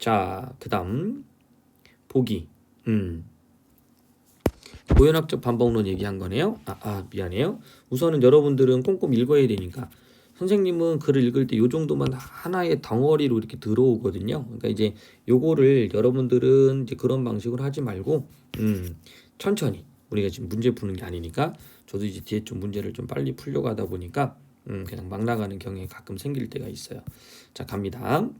자, 그 다음 보기. 고연학적 반복론 얘기한 거네요. 미안해요. 우선은 여러분들은 꼼꼼히 읽어야 되니까 선생님은 글을 읽을 때 요 정도만 하나의 덩어리로 이렇게 들어오거든요. 그러니까 이제 요거를 여러분들은 이제 그런 방식으로 하지 말고 천천히 우리가 지금 문제 푸는 게 아니니까 저도 이제 뒤에 좀 문제를 좀 빨리 풀려고 하다 보니까 그냥 막 나가는 경향이 가끔 생길 때가 있어요. 자 갑니다.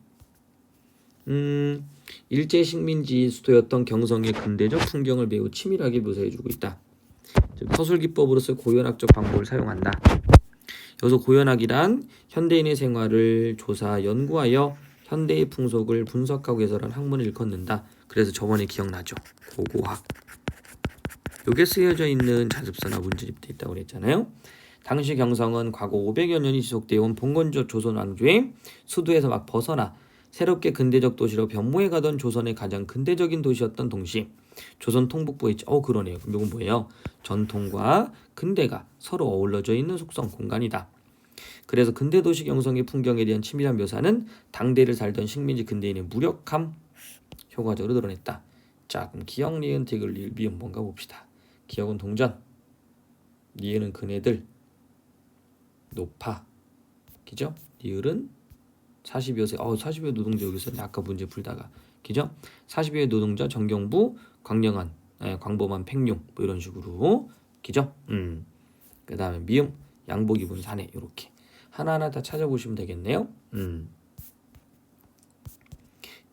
일제 식민지 수도였던 경성의 근대적 풍경을 매우 치밀하게 묘사해주고 있다. 즉 서술 기법으로서 고연학적 방법을 사용한다. 여기서 고연학이란 현대인의 생활을 조사 연구하여 현대의 풍속을 분석하고 해설한 학문을 일컫는다. 그래서 저번에 기억나죠? 고고학. 요게 쓰여져 있는 자습서나 문제집도 있다고 그랬잖아요. 당시 경성은 과거 500여 년이 지속되어 온 봉건조 조선 왕조의 수도에서 막 벗어나 새롭게 근대적 도시로 변모해 가던 조선의 가장 근대적인 도시였던 동시에 조선 통북부에 있죠. 그러네요. 그럼 이건 뭐예요? 전통과 근대가 서로 어우러져 있는 속성 공간이다. 그래서 근대 도시 경성의 풍경에 대한 치밀한 묘사는 당대를 살던 식민지 근대인의 무력함 효과적으로 드러냈다. 자, 그럼 기역, 니은, 디귿, 리을, 미음 뭔가 봅시다. 기역은 동전, 니은은 그네들, 높아, 그죠? 리을은 42세, 42세 노동자 여기 있었네. 아까 문제 풀다가, 그죠? 42세 노동자 정경부, 광령한, 광범한 팽룡, 뭐 이런 식으로, 그죠? 그 다음에 미음, 양복 입은 사내, 이렇게 하나하나 다 찾아보시면 되겠네요.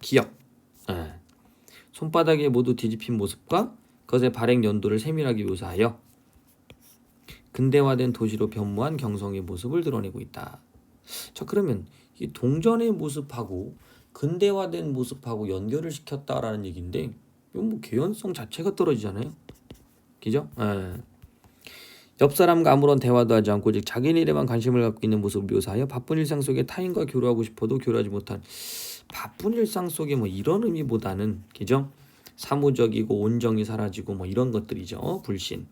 기억. 예. 손바닥에 모두 뒤집힌 모습과 그것의 발행 연도를 세밀하게 묘사하여 근대화된 도시로 변모한 경성의 모습을 드러내고 있다. 자, 그러면 이 동전의 모습하고 근대화된 모습하고 연결을 시켰다라는 얘기인데 이건 뭐 개연성 자체가 떨어지잖아요. 그죠? 예. 옆 사람과 아무런 대화도 하지 않고 즉 자기 일에만 관심을 갖고 있는 모습을 묘사하여 바쁜 일상 속에 타인과 교류하고 싶어도 교류하지 못한 바쁜 일상 속에 뭐 이런 의미보다는 그죠? 사무적이고 온정이 사라지고 뭐 이런 것들이죠. 불신.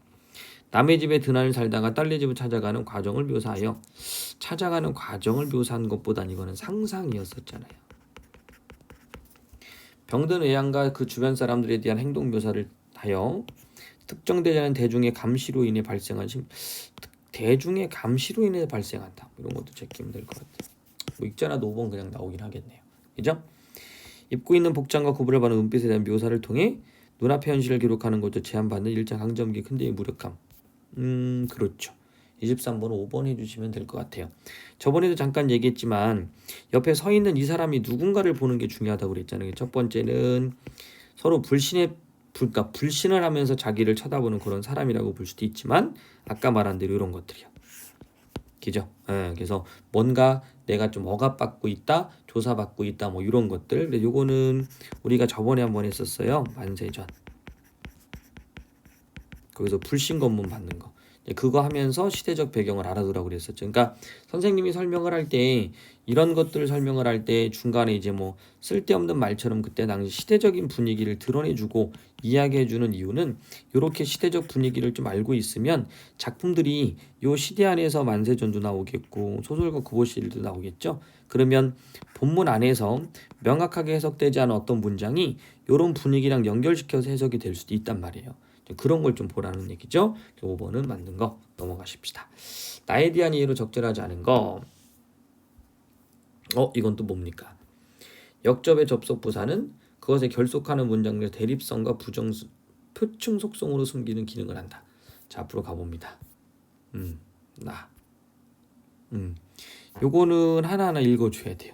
남의 집에 드나를 살다가 딸네 집을 찾아가는 과정을 묘사하여 찾아가는 과정을 묘사한 것보다는 이거는 상상이었었잖아요. 병든 외양과 그 주변 사람들에 대한 행동 묘사를 하여 특정되지 않은 대중의 감시로 인해 발생한 대중의 감시로 인해 발생한다. 이런 것도 제끼면 될 것 같아요. 뭐 읽자나 5번 그냥 나오긴 하겠네요. 그죠? 입고 있는 복장과 구분을 받는 눈빛에 대한 묘사를 통해 눈앞의 현실을 기록하는 것도 제한받는 일장 강점기 큰데의 무력함. 그렇죠. 23번 5번 해주시면 될 것 같아요. 저번에도 잠깐 얘기했지만 옆에 서 있는 이 사람이 누군가를 보는 게 중요하다고 그랬잖아요. 첫 번째는 서로 불신을 하면서 자기를 쳐다보는 그런 사람이라고 볼 수도 있지만 아까 말한 대로 이런 것들이요. 그죠? 그래서 뭔가 내가 좀 억압받고 있다, 조사받고 있다, 뭐 이런 것들. 근데 요거는 우리가 저번에 한번 했었어요. 만세전. 거기서 불신 검문 받는 거. 그거 하면서 시대적 배경을 알아두라고 그랬었죠. 그러니까 선생님이 설명을 할 때 이런 것들을 설명을 할 때 중간에 이제 뭐 쓸데없는 말처럼 그때 당시 시대적인 분위기를 드러내주고 이야기해주는 이유는 이렇게 시대적 분위기를 좀 알고 있으면 작품들이 요 시대 안에서 만세전도 나오겠고 소설가 구보시일도 나오겠죠. 그러면 본문 안에서 명확하게 해석되지 않은 어떤 문장이 이런 분위기랑 연결시켜서 해석이 될 수도 있단 말이에요. 그런 걸 좀 보라는 얘기죠. 5번은 맞는 거 넘어가십시다. 나에 대한 이해로 적절하지 않은 거. 이건 또 뭡니까? 역접의 접속 부사는 그것에 결속하는 문장의 대립성과 표충 속성으로 숨기는 기능을 한다. 자, 앞으로 가봅니다. 요거는 하나하나 읽어줘야 돼요.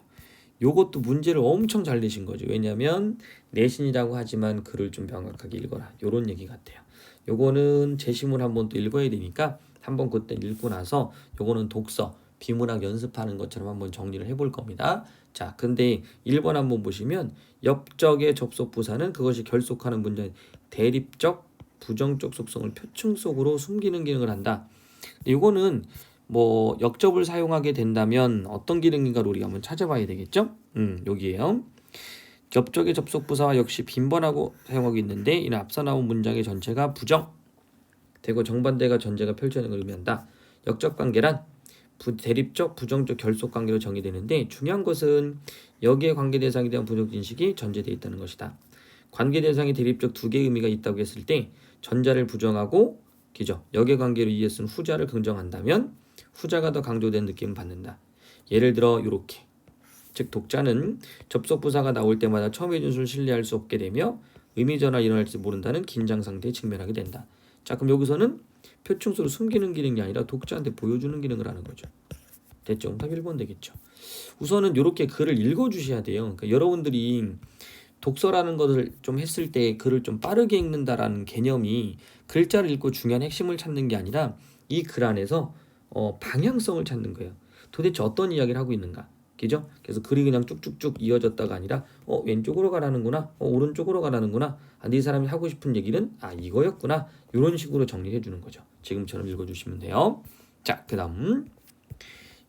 요것도 문제를 엄청 잘 내신 거죠. 왜냐하면 내신이라고 하지만 글을 좀 명확하게 읽어라. 요런 얘기 같아요. 요거는 제시문 한번 또 읽어야 되니까 한번 그때 읽고 나서 요거는 독서, 비문학 연습하는 것처럼 한번 정리를 해볼 겁니다. 자, 근데 1번 한번 보시면 옆적의 접속 부사는 그것이 결속하는 문장의 대립적, 부정적 속성을 표충 속으로 숨기는 기능을 한다. 요거는 뭐 역접을 사용하게 된다면 어떤 기능인가를 우리가 한번 찾아봐야 되겠죠? 여기에요. 옆적의 접속 부사와 역시 빈번하고 사용하고 있는데 이는 앞서 나온 문장의 전체가 부정 되고 정반대가 전제가 펼쳐지는 걸 의미한다. 역적 관계란 대립적, 부정적 결속 관계로 정의되는데 중요한 것은 여기에 관계 대상에 대한 부정 인식이 전제되어 있다는 것이다. 관계 대상이 대립적 두 개의 의미가 있다고 했을 때 전자를 부정하고 기죠. 역의 관계로 이해 쓴 후자를 긍정한다면 후자가 더 강조된 느낌을 받는다. 예를 들어 이렇게 즉 독자는 접속 부사가 나올 때마다 처음의 준수를 신뢰할 수 없게 되며 의미 전환이 일어날지 모른다는 긴장 상태에 직면하게 된다. 자, 그럼 여기서는 표충수로 숨기는 기능이 아니라 독자한테 보여주는 기능을 하는 거죠. 됐죠? 답 1번 되겠죠. 우선은 이렇게 글을 읽어주셔야 돼요. 그러니까 여러분들이 독서라는 것을 좀 했을 때 글을 좀 빠르게 읽는다라는 개념이 글자를 읽고 중요한 핵심을 찾는 게 아니라 이 글 안에서 방향성을 찾는 거예요. 도대체 어떤 이야기를 하고 있는가? 그죠? 그래서 글이 그냥 쭉쭉쭉 이어졌다가 아니라 왼쪽으로 가라는구나, 오른쪽으로 가라는구나, 이 사람이 하고 싶은 얘기는 이거였구나, 이런 식으로 정리해 주는 거죠. 지금처럼 읽어주시면 돼요. 자, 그 다음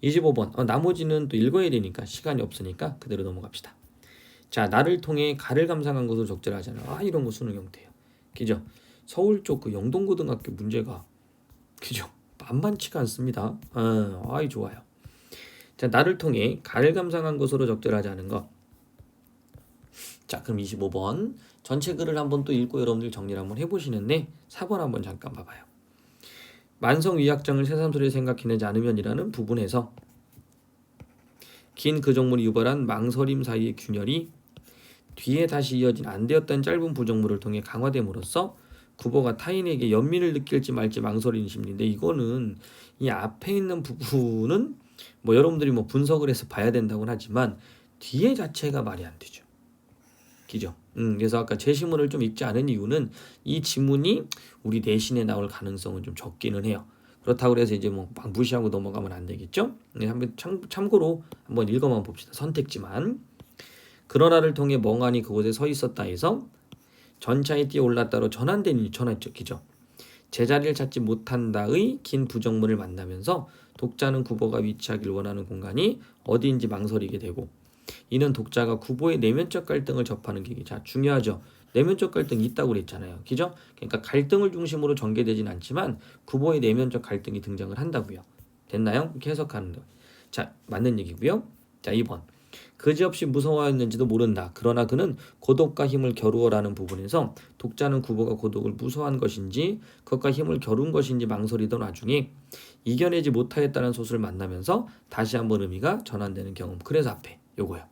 25번 나머지는 또 읽어야 되니까 시간이 없으니까 그대로 넘어갑시다. 자, 나를 통해 가를 감상한 것으로 적절하잖아. 이런 거 수능 형태예요. 그죠? 서울 쪽 그 영동고등학교 문제가 그죠? 만만치가 않습니다. 좋아요. 자, 나를 통해 가를 감상한 것으로 적절하지 않은 것. 자, 그럼 25번 전체 글을 한번 또 읽고 여러분들 정리를 한번 해보시는데 4번 한번 잠깐 봐봐요. 만성위약장을 새삼스레 생각해내지 않으면이라는 부분에서 긴 그 정문이 유발한 망설임 사이의 균열이 뒤에 다시 이어진 안 되었던 짧은 부정문을 통해 강화됨으로써 구보가 타인에게 연민을 느낄지 말지 망설이는 심리인데 이거는 이 앞에 있는 부분은 뭐 여러분들이 뭐 분석을 해서 봐야 된다고는 하지만 뒤에 자체가 말이 안 되죠. 기죠. 그래서 아까 제시문을 좀 읽지 않은 이유는 이 지문이 우리 내신에 나올 가능성은 좀 적기는 해요. 그렇다고 해서 이제 뭐 막 무시하고 넘어가면 안 되겠죠. 네, 한번 참고로 한번 읽어만 봅시다. 선택지만. 그러나를 통해 멍하니 그곳에 서 있었다 해서 전차에 뛰어 올랐다로 전환된 전환적 기죠. 제자리를 찾지 못한다의 긴 부정문을 만나면서 독자는 구보가 위치하길 원하는 공간이 어디인지 망설이게 되고, 이는 독자가 구보의 내면적 갈등을 접하는 계기. 자, 중요하죠. 내면적 갈등이 있다고 그랬잖아요. 그죠? 그러니까 갈등을 중심으로 전개되진 않지만 구보의 내면적 갈등이 등장을 한다고요. 됐나요? 이렇게 해석하는 거. 자, 맞는 얘기고요. 자, 2번. 그지없이 무서워했는지도 모른다. 그러나 그는 고독과 힘을 겨루어라는 부분에서 독자는 구보가 고독을 무서워한 것인지 그것과 힘을 겨룬 것인지 망설이던 와중에 이겨내지 못하였다는 소설을 만나면서 다시 한번 의미가 전환되는 경험. 그래서 앞에 요거요.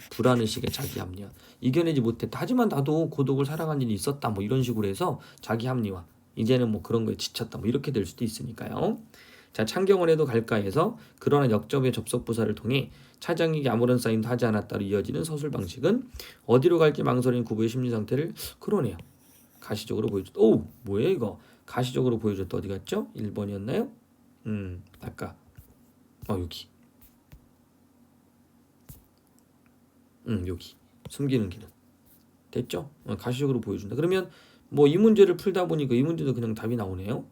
불하는 식의 자기 합리화. 이겨내지 못했다. 하지만 나도 고독을 사랑한 일이 있었다. 뭐 이런 식으로 해서 자기 합리화. 이제는 뭐 그런 거에 지쳤다. 뭐 이렇게 될 수도 있으니까요. 자, 창경원에도 갈까 해서 그러나 역접의 접속 부사를 통해 차장에게 아무런 사인도 하지 않았다로 이어지는 서술 방식은 어디로 갈지 망설인 구보의 심리 상태를 그러네요. 가시적으로 보여줬다. 오, 뭐예요 이거? 가시적으로 보여줬다. 어디 갔죠? 1번이었나요? 아까 여기. 여기. 숨기는 기능. 됐죠? 가시적으로 보여준다. 그러면 뭐 이 문제를 풀다 보니까 이 문제도 그냥 답이 나오네요.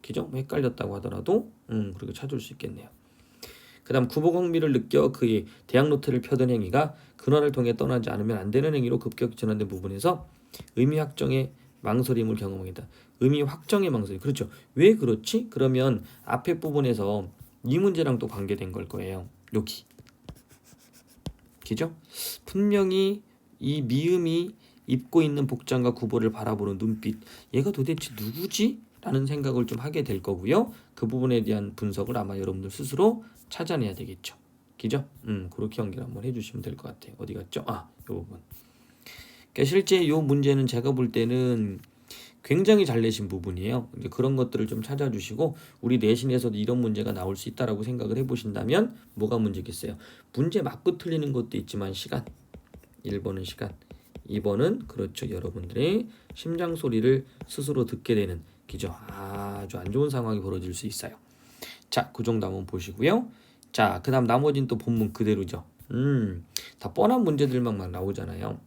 그죠? 헷갈렸다고 하더라도 그렇게 찾을 수 있겠네요. 그 다음 구복 흥미를 느껴 그의 대학 노트를 펴던 행위가 근원을 통해 떠나지 않으면 안 되는 행위로 급격히 전환된 부분에서 의미 확정의 망설임을 경험하겠다. 의미 확정의 망설임. 그렇죠. 왜 그렇지? 그러면 앞에 부분에서 이 문제랑 또 관계된 걸 거예요. 여기. 그죠? 분명히 이 미음이 입고 있는 복장과 구보를 바라보는 눈빛. 얘가 도대체 누구지? 라는 생각을 좀 하게 될 거고요. 그 부분에 대한 분석을 아마 여러분들 스스로 찾아내야 되겠죠. 그죠? 그렇게 연결 한번 해주시면 될 것 같아요. 어디 갔죠? 이 부분. 그러니까 실제 이 문제는 제가 볼 때는 굉장히 잘 내신 부분이에요. 이제 그런 것들을 좀 찾아주시고 우리 내신에서도 이런 문제가 나올 수 있다라고 생각을 해보신다면 뭐가 문제겠어요? 문제 맞고 틀리는 것도 있지만 시간. 1번은 시간. 2번은 그렇죠. 여러분들의 심장 소리를 스스로 듣게 되는 기죠. 아주 안 좋은 상황이 벌어질 수 있어요. 자, 그 정도 한번 보시고요. 자, 그 다음 나머지는 또 본문 그대로죠. 다 뻔한 문제들만 막 나오잖아요.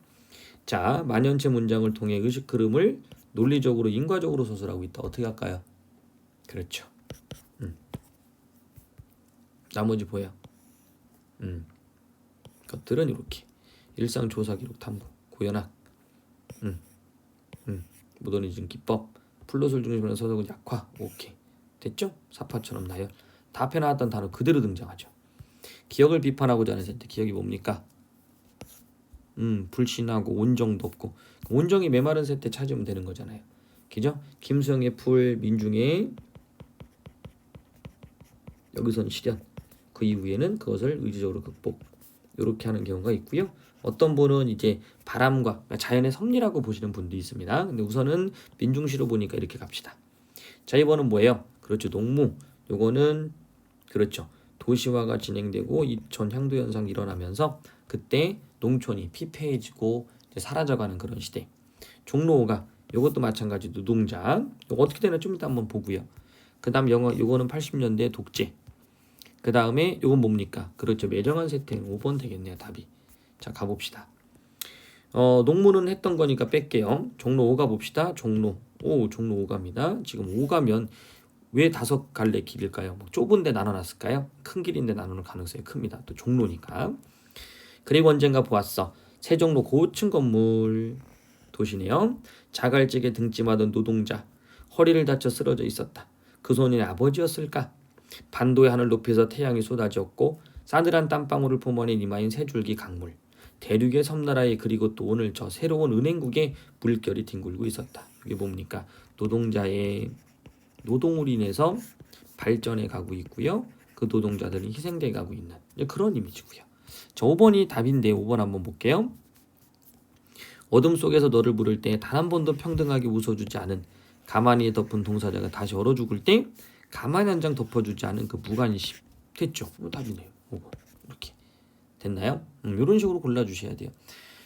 자, 만연체 문장을 통해 의식 흐름을 논리적으로 인과적으로 서술하고 있다. 어떻게 할까요? 그렇죠. 나머지 보여. 것들은 이렇게 일상 조사 기록 탐구, 고연학, 모더니즘 기법, 플롯을 중심으로 서적은 약화. 오케이. 됐죠? 사파처럼 나열. 다 앞에 나왔던 단어 그대로 등장하죠. 기억을 비판하고자 하는 선택. 기억이 뭡니까? 불신하고 온정도 없고. 온정이 메마른 세태 찾으면 되는 거잖아요. 그죠? 김수영의 풀, 민중의 여기서는 실현. 그 이후에는 그것을 의지적으로 극복. 이렇게 하는 경우가 있고요. 어떤 분은 이제 바람과 자연의 섭리라고 보시는 분도 있습니다. 근데 우선은 민중시로 보니까 이렇게 갑시다. 자, 이번은 뭐예요? 그렇죠. 농무. 요거는 그렇죠. 도시화가 진행되고 이전 향도 현상이 일어나면서 그때 농촌이 피폐해지고 이제 사라져가는 그런 시대. 종로가 요것도 마찬가지 노동자. 요거 어떻게 되나 좀 이따 한번 보고요. 그다음 영어 요거는 80년대 독재. 그 다음에 요건 뭡니까? 그렇죠. 매정한 세태는 5번 되겠네요. 답이. 자, 가봅시다. 농무는 했던 거니까 뺄게요. 종로 5 가봅시다. 종로 5 갑니다. 지금 5 가면 왜 5갈래 길일까요? 뭐 좁은데 나눠놨을까요? 큰 길인데 나누는 가능성이 큽니다. 또 종로니까. 그리고 언젠가 보았어. 세종로 고층 건물 도시네요. 자갈집에 등짐하던 노동자. 허리를 다쳐 쓰러져 있었다. 그 손이 아버지였을까? 반도의 하늘 높이서 태양이 쏟아졌고 싸늘한 땀방울을 뿜어낸 이마인 세 줄기 강물. 대륙의 섬나라에 그리고 또 오늘 저 새로운 은행국에 물결이 뒹굴고 있었다. 이게 뭡니까? 노동자의 노동으로 인해서 발전해 가고 있고요. 그 노동자들이 희생돼 가고 있는 그런 이미지고요. 자, 5번이 답인데 5번 한번 볼게요. 어둠 속에서 너를 부를 때 단 한 번도 평등하게 웃어주지 않은 가만히 덮은 동사자가 다시 얼어 죽을 때 가만히 한 장 덮어주지 않은 그 무관심. 됐죠? 답이네요. 5번. 이렇게 됐나요? 이런 식으로 골라주셔야 돼요.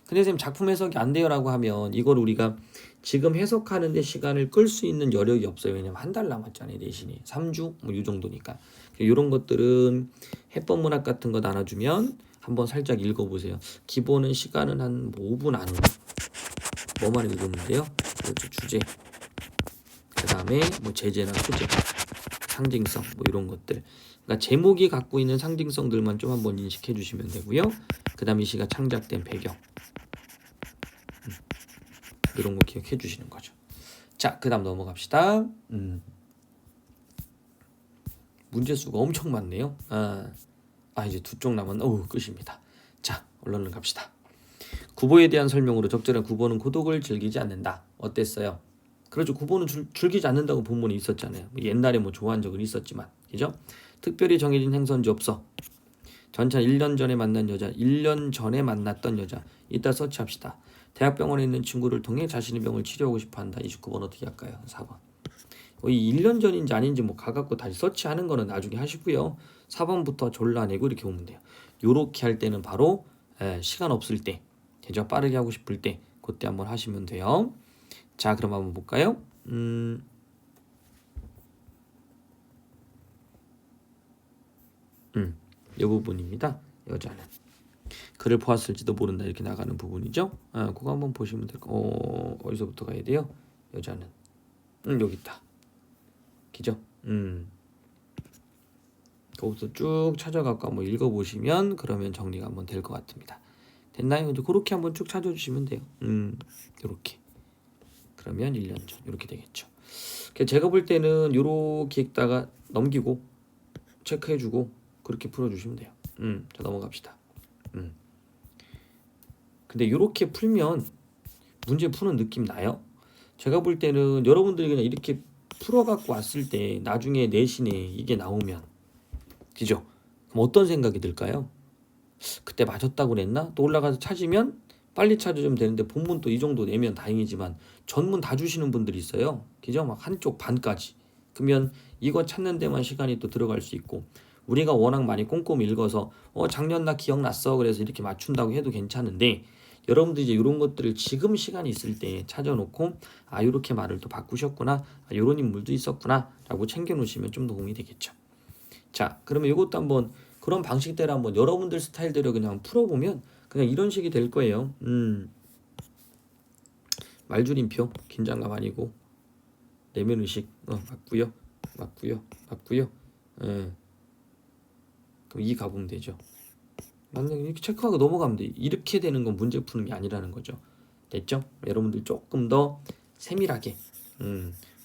근데 선생님 작품 해석이 안 돼요라고 하면 이걸 우리가 지금 해석하는데 시간을 끌 수 있는 여력이 없어요. 왜냐면 한 달 남았잖아요. 내신이 3주 뭐 이 정도니까. 이런 것들은 해법 문학 같은 거 나눠주면 한번 살짝 읽어보세요. 기본은 시간은 한 5분 안으로 뭐만 읽으면 돼요. 그렇죠. 주제, 그 다음에 뭐 제재나 소재, 상징성 뭐 이런 것들. 그러니까 제목이 갖고 있는 상징성들만 좀 한번 인식해 주시면 되고요. 그 다음에 이 시가 창작된 배경 이런 거 기억해 주시는 거죠. 자, 그 다음 넘어갑시다. 문제 수가 엄청 많네요. 이제 두 쪽 남았나? 끝입니다. 자, 얼른 갑시다. 구보에 대한 설명으로 적절한 구보는 고독을 즐기지 않는다. 어땠어요? 그렇죠. 구보는 즐기지 않는다고 본문에 있었잖아요. 옛날에 뭐 좋아한 적은 있었지만, 그죠? 특별히 정해진 행선지 없어. 전차 1년 전에 만난 여자, 1년 전에 만났던 여자. 이따 서치합시다. 대학병원에 있는 친구를 통해 자신의 병을 치료하고 싶어한다. 29번 어떻게 할까요? 4번. 이 1년 전인지 아닌지 뭐 가갖고 다시 서치하는 거는 나중에 하시고요. 4번부터 졸라내고 이렇게 오면 돼요. 요렇게 할 때는 바로 시간 없을 때, 제가 빠르게 하고 싶을 때 그때 한번 하시면 돼요. 자, 그럼 한번 볼까요? 이 부분입니다. 여자는 그를 보았을지도 모른다 이렇게 나가는 부분이죠. 그거 한번 보시면 될 거. 어디서부터 가야 돼요? 여자는 여기 있다. 그죠? 거기서 쭉 찾아갖고 한번 읽어보시면 그러면 정리가 한번 될 것 같습니다. 됐나요? 그렇게 한번 쭉 찾아주시면 돼요. 이렇게 그러면 1년 전 이렇게 되겠죠. 제가 볼 때는 이렇게 읽다가 넘기고 체크해주고 그렇게 풀어주시면 돼요. 자, 넘어갑시다. 근데 이렇게 풀면 문제 푸는 느낌 나요? 제가 볼 때는 여러분들이 그냥 이렇게 풀어갖고 왔을 때 나중에 내신에 이게 나오면, 그죠? 그럼 어떤 생각이 들까요? 그때 맞았다고 그랬나? 또 올라가서 찾으면 빨리 찾으면 되는데 본문 또 이 정도 내면 다행이지만 전문 다 주시는 분들이 있어요. 그죠? 막 한쪽 반까지. 그러면 이거 찾는 데만 시간이 또 들어갈 수 있고, 우리가 워낙 많이 꼼꼼히 읽어서 작년 나 기억났어 그래서 이렇게 맞춘다고 해도 괜찮은데, 여러분들 이제 이런 것들을 지금 시간이 있을 때 찾아놓고 이렇게 말을 또 바꾸셨구나, 이런 인물도 있었구나 라고 챙겨놓으시면 좀 도움이 되겠죠. 자, 그러면 이것도 한번 그런 방식대로 한번 여러분들 스타일대로 그냥 풀어보면 그냥 이런 식이 될 거예요. 말줄임표 긴장감 아니고 내면의식 맞고요. 그럼 이 가보면 되죠. 맞네. 이렇게 체크하고 넘어가면 돼. 이렇게 되는 건 문제 푸는 게 아니라는 거죠. 됐죠? 여러분들 조금 더 세밀하게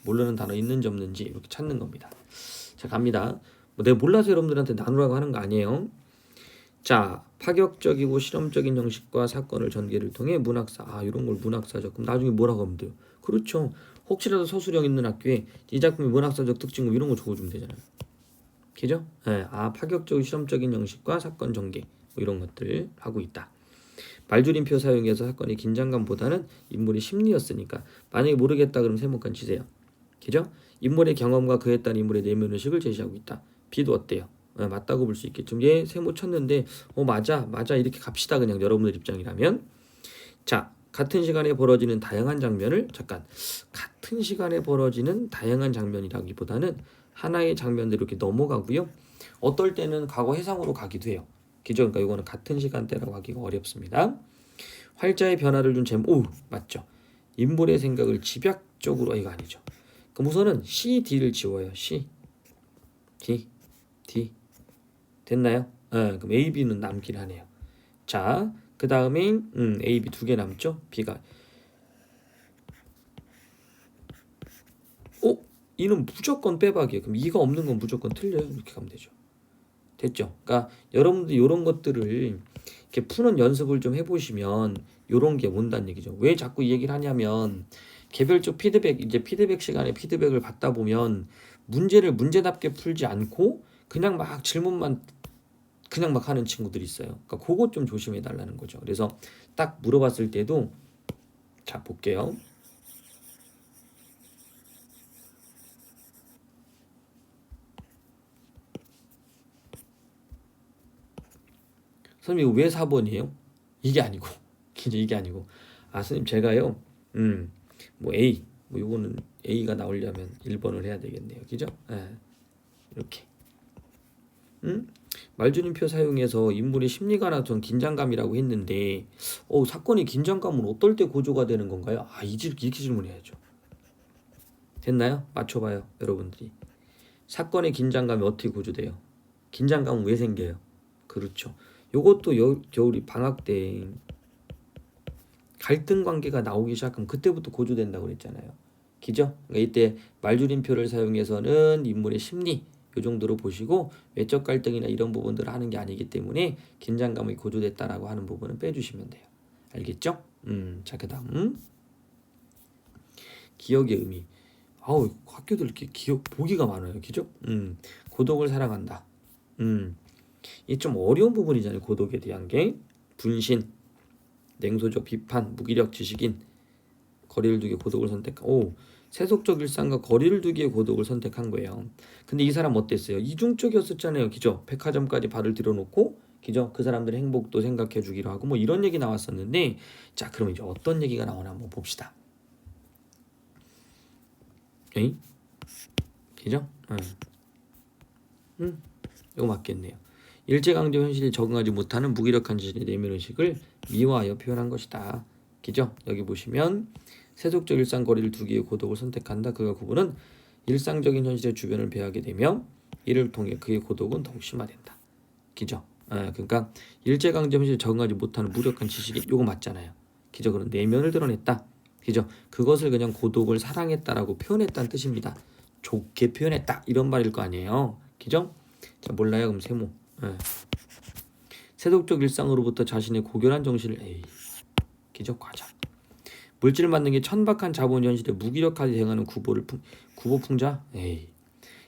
모르는 단어 있는지 없는지 이렇게 찾는 겁니다. 자, 갑니다. 내가 몰라서 여러분들한테 나누라고 하는 거 아니에요. 자, 파격적이고 실험적인 형식과 사건을 전개를 통해 문학사, 이런 걸 문학사적. 그럼 나중에 뭐라고 하면 돼요? 그렇죠. 혹시라도 서술형 있는 학교에 이 작품의 문학사적 특징 이런 거 적어주면 되잖아요. 그죠? 파격적이고 실험적인 형식과 사건 전개 뭐 이런 것들 하고 있다. 말줄임표 사용해서 사건의 긴장감보다는 인물의 심리였으니까 만약에 모르겠다 그러면 세모칸 치세요. 그죠? 인물의 경험과 그에 따른 인물의 내면의식을 제시하고 있다. B도 어때요? 맞다고 볼 수 있겠죠. 얘 세모 쳤는데 맞아 이렇게 갑시다. 그냥 여러분들 입장이라면. 자, 같은 시간에 벌어지는 다양한 장면을 같은 시간에 벌어지는 다양한 장면이라기보다는 하나의 장면대로 이렇게 넘어가고요. 어떨 때는 과거 해상으로 가기도 해요. 그죠? 그러니까 이거는 같은 시간대라고 하기가 어렵습니다. 활자의 변화를 준 제목, 맞죠? 인물의 생각을 집약적으로, 이거 아니죠. 그럼 우선은 C, D를 지워요. C, D. 됐나요? 그럼 A, B는 남긴 하네요. 자, 그 다음에 A, B 두 개 남죠? B가 이는 무조건 빼박이에요. 그럼 이가 없는 건 무조건 틀려요. 이렇게 가면 되죠. 됐죠? 그러니까 여러분들 이런 것들을 이렇게 푸는 연습을 좀 해보시면 이런 게 온다는 얘기죠. 왜 자꾸 이 얘기를 하냐면 개별적 피드백, 이제 피드백 시간에 피드백을 받다 보면 문제를 문제답게 풀지 않고 그냥 막 질문만 그냥 막 하는 친구들이 있어요. 그러니까 그것 좀 조심해 달라는 거죠. 그래서 딱 물어봤을 때도 자 볼게요. 선생님 이거 왜 4번이에요? 이게 아니고 그죠? 이게 아니고 선생님 제가요 뭐 A 뭐 요거는 A가 나오려면 1번을 해야 되겠네요. 그죠? 예. 이렇게 말줄임표 사용해서 인물의 심리가 나타난 긴장감이라고 했는데 사건의 긴장감은 어떨 때 고조가 되는 건가요? 이렇게 질문해야죠. 됐나요? 맞춰봐요 여러분들이. 사건의 긴장감이 어떻게 고조돼요? 긴장감은 왜 생겨요? 그렇죠. 요것도 겨울이 방학 때 갈등 관계가 나오기 시작하면 그때부터 고조된다고 그랬잖아요. 그죠? 그러니까 이때 말줄임표를 사용해서는 인물의 심리 요 정도로 보시고 외적 갈등이나 이런 부분들을 하는 게 아니기 때문에 긴장감이 고조됐다라고 하는 부분은 빼주시면 돼요. 알겠죠? 자 그다음 기억의 의미. 학교들 이렇게 기억 보기가 많아요. 그죠? 고독을 사랑한다. 이 좀 어려운 부분이잖아요. 고독에 대한 게 분신, 냉소적 비판, 무기력 지식인, 거리를 두기에 고독을 세속적 일상과 거리를 두기에 고독을 선택한 거예요. 근데 이 사람 어땠어요? 이중적이었었잖아요. 그죠? 백화점까지 발을 들여놓고 그죠? 그 사람들의 행복도 생각해 주기로 하고 뭐 이런 얘기 나왔었는데 자 그럼 이제 어떤 얘기가 나오나 한번 봅시다. 에이? 그죠? 이거 맞겠네요. 일제강점 현실에 적응하지 못하는 무기력한 자신의 내면의식을 미화하여 표현한 것이다. 그죠? 여기 보시면 세속적 일상 거리를 두기에 고독을 선택한다. 그가 그분은 일상적인 현실의 주변을 배하게 되며 이를 통해 그의 고독은 더욱 심화된다. 그죠? 그러니까 일제강점 현실에 적응하지 못하는 무력한 지식이 요거 맞잖아요. 그죠? 그런 내면을 드러냈다. 그죠? 그것을 그냥 고독을 사랑했다라고 표현했다는 뜻입니다. 좋게 표현했다 이런 말일 거 아니에요. 그죠? 자 몰라요? 그럼 세모. 세속적 일상으로부터 자신의 고결한 정신을 기적 과장. 물질을 만든 게 천박한 자본 현실에 무기력하게 대응하는 구보풍자.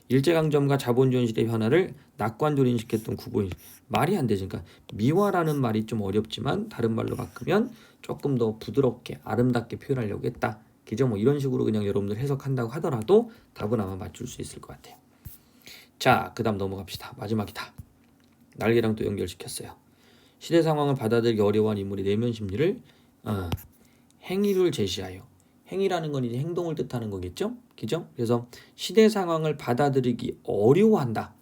일제강점과 자본주의 현실의 변화를 낙관조린시켰던 구보인 말이 안 되지. 그러니까 미화라는 말이 좀 어렵지만 다른 말로 바꾸면 조금 더 부드럽게 아름답게 표현하려고 했다. 그죠? 뭐 이런 식으로 그냥 여러분들 해석한다고 하더라도 답은 아마 맞출 수 있을 것 같아요. 자, 그다음 넘어갑시다. 마지막이다. 날개랑 또 연결시켰어요. 시대 상황을 받아들이기 어려워한 인물의 내면 심리를 행위를 제시하여. 행위라는 건 이제 행동을 뜻하는 거겠죠? 그죠? 그래서 시대 상황을 받아들이기 어려워한다.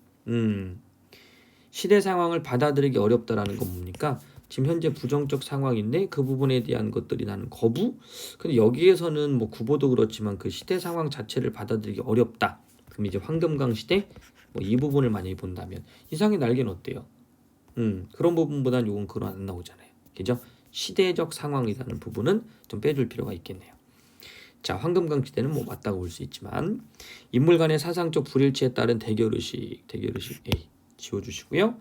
시대 상황을 받아들이기 어렵다라는 건 뭡니까? 지금 현재 부정적 상황인데 그 부분에 대한 것들이 나는 거부? 근데 여기에서는 뭐 구보도 그렇지만 그 시대 상황 자체를 받아들이기 어렵다. 그럼 이제 황금강 시대 뭐 이 부분을 만약에 본다면 이상의 날개는 어때요? 그런 부분보다는 요건 그런 안 나오잖아요. 그죠? 시대적 상황이라는 부분은 좀 빼줄 필요가 있겠네요. 자, 황금강 시대는 뭐 맞다고 볼 수 있지만 인물 간의 사상적 불일치에 따른 대결의식 A 지워주시고요.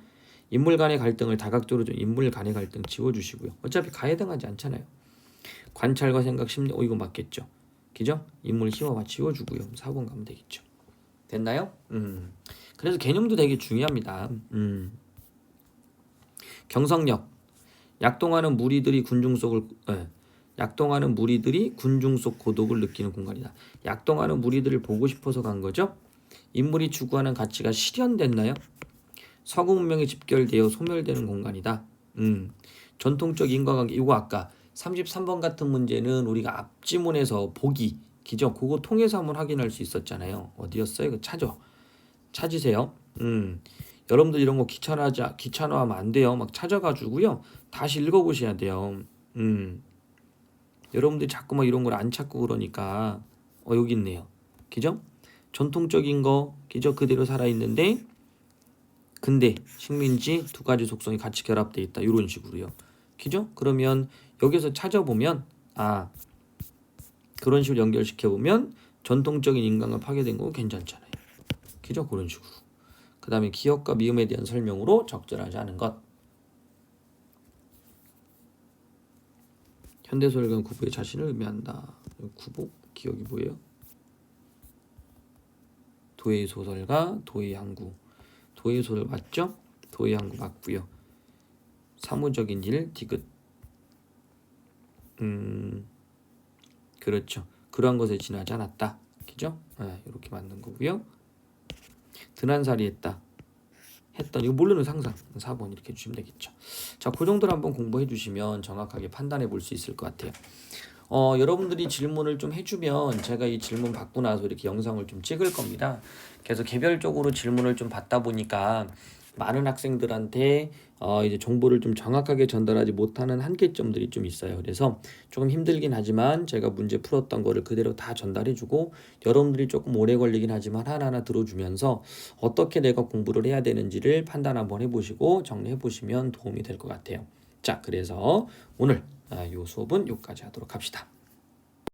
인물 간의 갈등을 다각적으로 좀 인물 간의 갈등 지워주시고요. 어차피 가해당하지 않잖아요. 관찰과 생각, 심리 이거 맞겠죠. 그죠? 인물 희화화 지워주고요. 4번 가면 되겠죠. 됐나요? 그래서 개념도 되게 중요합니다. 경성역 약동하는 무리들이 군중 속 고독을 느끼는 공간이다. 약동하는 무리들을 보고 싶어서 간 거죠. 인물이 추구하는 가치가 실현됐나요? 서구 문명에 집결되어 소멸되는 공간이다. 전통적 인과관계 이거 아까 33번 같은 문제는 우리가 앞지문에서 보기 기죠. 그거 통해서 한번 확인할 수 있었잖아요. 어디였어요? 이거 찾으세요. 여러분들 이런 거 귀찮아하면 안 돼요. 막 찾아가지고요. 다시 읽어보셔야 돼요. 여러분들이 자꾸 막 이런 걸 안 찾고 그러니까 여기 있네요. 그죠? 전통적인 거 그죠? 그대로 살아있는데 근데 식민지 두 가지 속성이 같이 결합돼 있다. 이런 식으로요. 그죠? 그러면 여기서 찾아보면 그런 식으로 연결시켜보면 전통적인 인간과 파괴된 거 괜찮잖아요. 그죠? 그런 식으로. 그 다음에 기억과 미음에 대한 설명으로 적절하지 않은 것. 현대소설가는 구보의 자신을 의미한다. 구보? 기억이 뭐예요? 도의 소설가, 도의 항구. 도의 소설 맞죠? 도의 항구 맞고요. 사무적인 일, 디귿. 그렇죠. 그러한 것에 지나지 않았다. 그죠? 이렇게 만든 거고요. 드난살이 했다. 했던 이거 모르는 상상 4번 이렇게 해주시면 되겠죠. 자, 그 정도로 한번 공부해 주시면 정확하게 판단해 볼 수 있을 것 같아요. 여러분들이 질문을 좀 해주면 제가 이 질문 받고 나서 이렇게 영상을 좀 찍을 겁니다. 그래서 개별적으로 질문을 좀 받다 보니까 많은 학생들한테 이제 정보를 좀 정확하게 전달하지 못하는 한계점들이 좀 있어요. 그래서 조금 힘들긴 하지만 제가 문제 풀었던 거를 그대로 다 전달해주고 여러분들이 조금 오래 걸리긴 하지만 하나하나 들어주면서 어떻게 내가 공부를 해야 되는지를 판단 한번 해보시고 정리해 보시면 도움이 될 것 같아요. 자, 그래서 오늘 이 수업은 여기까지 하도록 합시다.